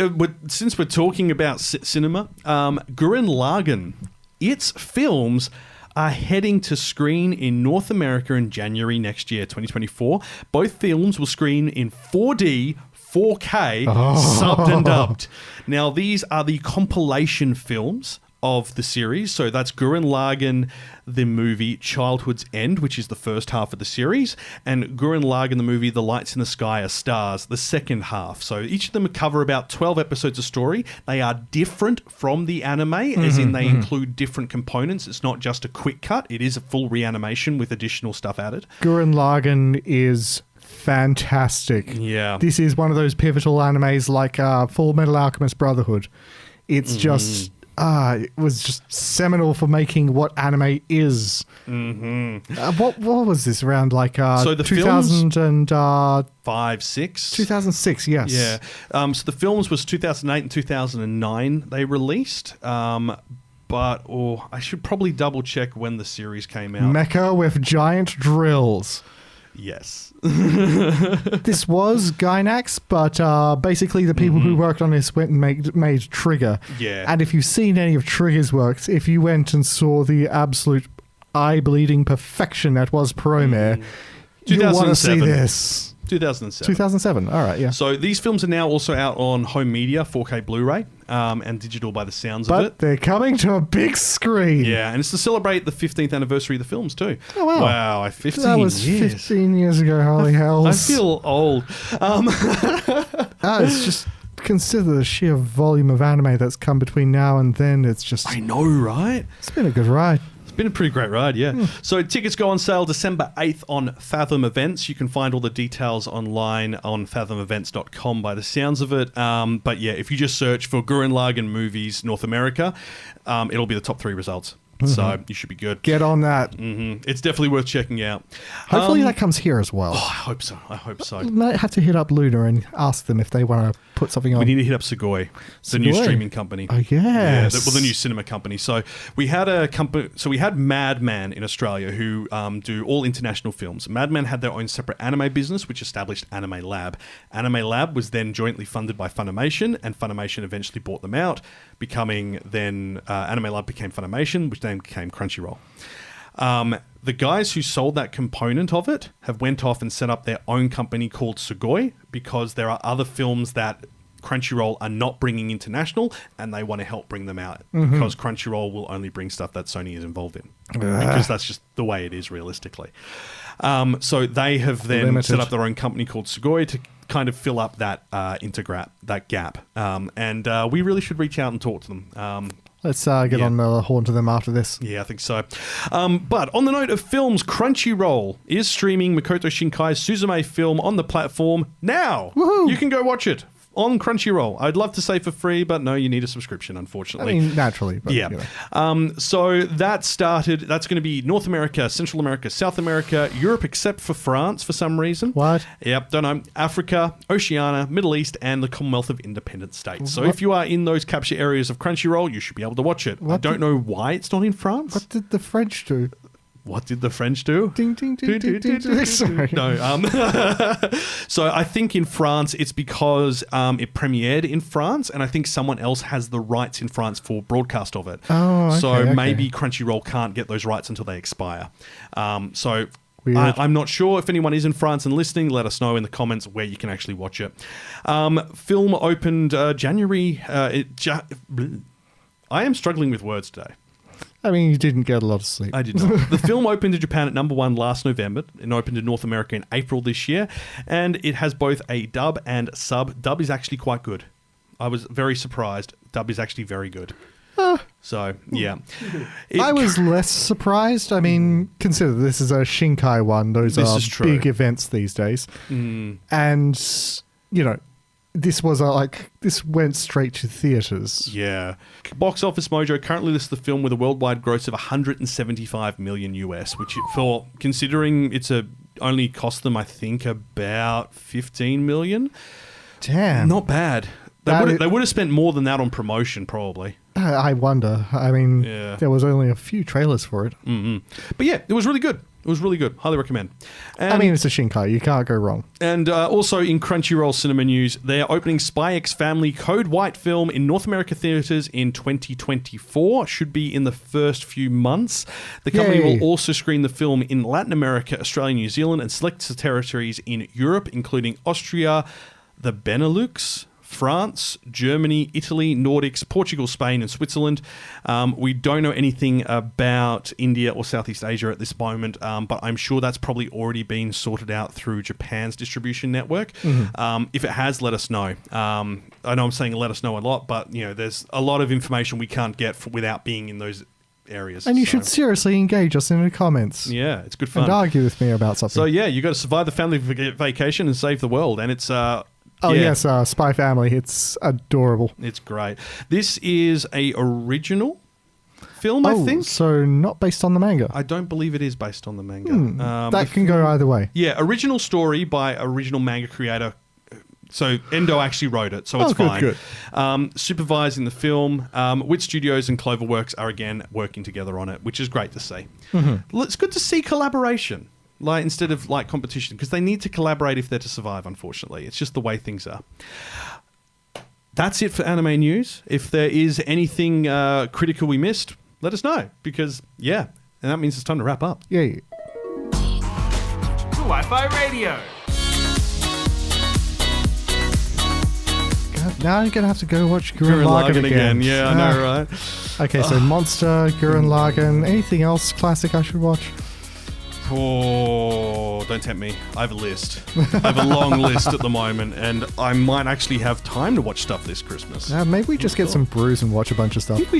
since we're talking about cinema, Gurren Lagann, its films are heading to screen in North America in January next year, 2024. Both films will screen in 4D, 4K, subbed and dubbed. Now, these are the compilation films of the series. So that's Gurren Lagann, the movie Childhood's End, which is the first half of the series, and Gurren Lagann, the movie The Lights in the Sky Are Stars, the second half. So each of them cover about 12 episodes of story. They are different from the anime, as in they include different components. It's not just a quick cut. It is a full reanimation with additional stuff added. Gurren Lagann is fantastic. Yeah. This is one of those pivotal animes like Full Metal Alchemist Brotherhood. It's just... it was just seminal for making what anime is. What was this around so the 2005, 6? 2006, yes. Yeah. So the films was 2008 and 2009 they released. But I should probably double check when the series came out. Mecha with giant drills. Yes. This was Gainax, but basically the people who worked on this went and made Trigger. Yeah. And if you've seen any of Trigger's works, if you went and saw the absolute eye-bleeding perfection that was Promare, you'll want to see this. 2007. 2007, all right, yeah. So these films are now also out on home media, 4K Blu-ray, and digital by the sounds of it. But they're coming to a big screen. Yeah, and it's to celebrate the 15th anniversary of the films too. Oh, wow. Wow, 15 That was years. 15 years ago, holy hell. I feel old. It's just... Consider the sheer volume of anime that's come between now and then. It's just... I know, right? It's been a good ride. Been a pretty great ride, yeah. So tickets go on sale December 8th on Fathom Events. You can find all the details online on fathomevents.com by the sounds of it. But yeah, if you just search for Gurren Lagann movies North America, it'll be the top 3 results. So you should be good. Get on that. It's definitely worth checking out. Hopefully that comes here as well. Oh, I hope so. We might have to hit up Luna and ask them if they want to put something on. We need to hit up Sugoi, the new streaming company. Oh, yes. Yeah, the new cinema company. So we had a company. So we had Madman in Australia who do all international films. Madman had their own separate anime business, which established Anime Lab. Anime Lab was then jointly funded by Funimation, and Funimation eventually bought them out, becoming then Anime Lab became Funimation, which then became Crunchyroll. The guys who sold that component of it have went off and set up their own company called Sugoi, because there are other films that Crunchyroll are not bringing international, and they want to help bring them out, because Crunchyroll will only bring stuff that Sony is involved in, because that's just the way it is realistically. So they have then set up their own company called Sugoi to kind of fill up that that gap. And we really should reach out and talk to them. Let's get on the horn to them after this. Yeah, I think so. But on the note of films, Crunchyroll is streaming Makoto Shinkai's Suzume film on the platform now. Woohoo! You can go watch it on Crunchyroll. I'd love to say for free, but no, you need a subscription, unfortunately. I mean, naturally. But, yeah. You know. So that started, that's going to be North America, Central America, South America, Europe except for France for some reason. What? Yep, don't know. Africa, Oceania, Middle East, and the Commonwealth of Independent States. So if you are in those capture areas of Crunchyroll, you should be able to watch it. I don't know why it's not in France. What did the French do? What did the French do? Ding, ding, ding, ding, ding, ding. Sorry. No. So I think in France, it's because it premiered in France, and I think someone else has the rights in France for broadcast of it. Oh, okay, so maybe Crunchyroll can't get those rights until they expire. So I'm not sure. If anyone is in France and listening, let us know in the comments where you can actually watch it. Film opened January. I am struggling with words today. I mean, you didn't get a lot of sleep. I did not. The film opened in Japan at #1 last November and opened in North America in April this year. And it has both a dub and sub. Dub is actually quite good. I was very surprised. Dub is actually very good. So, yeah. I was less surprised. I mean, consider this is a Shinkai one. Those are big events these days. And, you know, this was this went straight to theaters. Yeah. Box Office Mojo currently lists the film with a worldwide gross of $175 million US, which for considering it's only cost them, I think, about $15 million. Damn. Not bad. They would have spent more than that on promotion, probably. I wonder. I mean, there was only a few trailers for it. But yeah, it was really good. It was really good. Highly recommend. And, I mean, it's a Shinkai. You can't go wrong. And also in Crunchyroll Cinema News, they are opening Spy X Family Code White film in North America theaters in 2024. Should be in the first few months. The company will also screen the film in Latin America, Australia, New Zealand, and select territories in Europe, including Austria, the Benelux, France, Germany, Italy, Nordics, Portugal, Spain, and Switzerland. We don't know anything about India or Southeast Asia at this moment, but I'm sure that's probably already been sorted out through Japan's distribution network. If it has, let us know. I know I'm saying let us know a lot, but there's a lot of information we can't get without being in those areas. And you should seriously engage us in the comments. Yeah, it's good fun. And argue with me about something. So yeah, you got to survive the family vacation and save the world, and it's Spy Family. It's adorable. It's great. This is a original film, I think. So not based on the manga. I don't believe it is based on the manga. That can go either way. Yeah, original story by original manga creator. So Endo actually wrote it, so it's fine. Good. Supervising the film, Wit Studios and Cloverworks are again working together on it, which is great to see. It's good to see collaboration, instead of competition, because they need to collaborate if they're to survive. Unfortunately, it's just the way things are. That's it for anime news. If there is anything critical we missed, let us know, because and that means it's time to wrap up. Yeah. Kawaii-Fi Radio. Now you're going to have to go watch Gurren Lagann again. Yeah, I know, right? Okay, so Monster, Gurren Lagann. Anything else classic I should watch? Oh, don't tempt me. I have a list. I have a long list at the moment, and I might actually have time to watch stuff this Christmas. Maybe we just get some brews and watch a bunch of stuff. I think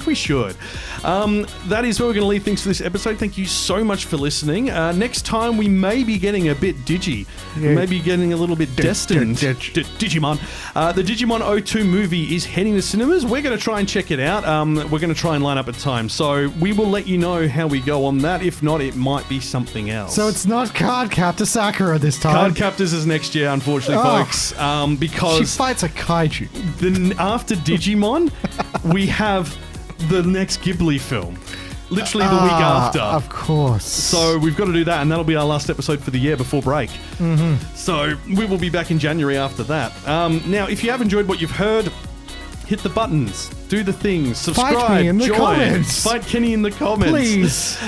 we should. That is where we're going to leave things for this episode. Thank you so much for listening. Next time, we may be getting a bit digi. Yeah. We may be getting a little bit destined. Digimon. The Digimon 02 movie is heading to cinemas. We're going to try and check it out. We're going to try and line up a time. So we will let you know how we go on that. If not, it might be something else. So it's not Cardcaptor Sakura this time. Cardcaptors is next year, unfortunately, folks. Because she fights a kaiju. Then after Digimon, we have the next Ghibli film. Literally the week after. Of course. So we've got to do that, and that'll be our last episode for the year before break. So we will be back in January after that. Now, if you have enjoyed what you've heard, hit the buttons, do the things, subscribe, Fight me in the comments. Fight Kenny in the comments. Please.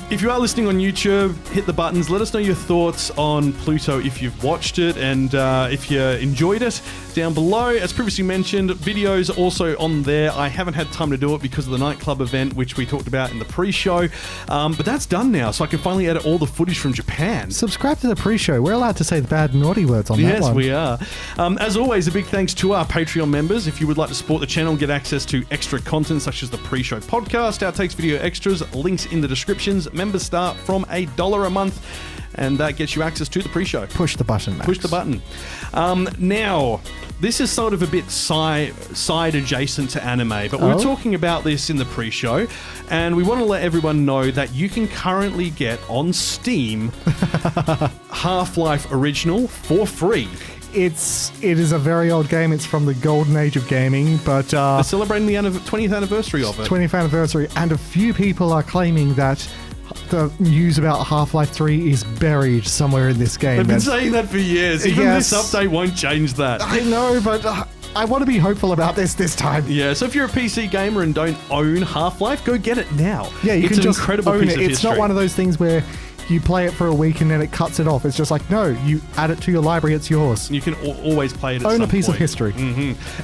If you are listening on YouTube, hit the buttons. Let us know your thoughts on Pluto if you've watched it, and if you enjoyed it down below. As previously mentioned, videos also on there. I haven't had time to do it because of the nightclub event, which we talked about in the pre-show. But that's done now, so I can finally edit all the footage from Japan. Subscribe to the pre-show. We're allowed to say the bad naughty words on that one. Yes, we are. As always, a big thanks to our Patreon members. If you would like to support the channel, get access to extra content such as the pre-show podcast, outtakes, video extras, links in the descriptions. Members start from $1 a month, and that gets you access to the pre-show. Push the button, Max. Push the button. Now, this is sort of a bit side adjacent to anime, but we were talking about this in the pre-show, and we want to let everyone know that you can currently get on Steam Half-Life Original for free. It is a very old game. It's from the golden age of gaming, but they're celebrating the 20th anniversary of it. 20th anniversary, and a few people are claiming that the news about Half-Life 3 is buried somewhere in this game. They've been saying that for years. Even this update won't change that. I know, but I want to be hopeful about this time. Yeah, so if you're a PC gamer and don't own Half-Life, go get it now. Yeah, you it's can an just incredible own piece it. of It's history. not one of those things where you play it for a week and then it cuts it off. It's just like, no, you add it to your library, it's yours. You can always play it at Own some a piece point. of history.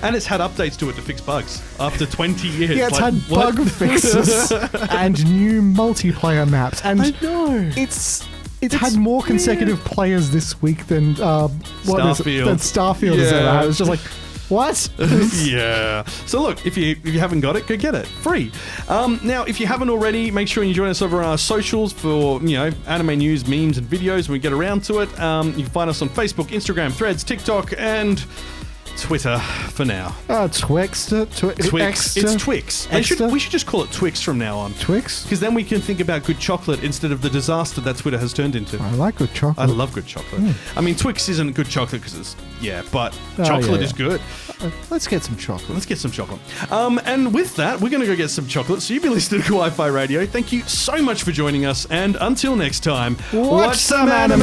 And it's had updates to it to fix bugs after 20 years. Yeah, it's had bug fixes and new multiplayer maps. And I know. It's had more consecutive players this week than Starfield has ever had. It's just like, what? Yeah. So look, if you haven't got it, go get it. Free. Now, if you haven't already, make sure you join us over on our socials for, anime news, memes, and videos when we get around to it. You can find us on Facebook, Instagram, Threads, TikTok, and Twitter for now. Twix. It's Twix. We should just call it Twix from now on. Twix? Because then we can think about good chocolate instead of the disaster that Twitter has turned into. I like good chocolate. I love good chocolate. I mean, Twix isn't good chocolate because it's... Yeah, but chocolate is good. Let's get some chocolate. Let's get some chocolate. And with that, we're going to go get some chocolate. So you've been listening to Kawaii-Fi Radio. Thank you so much for joining us. And until next time, watch some anime!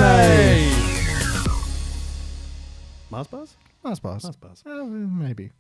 Mars bars? Mars bars. Maybe.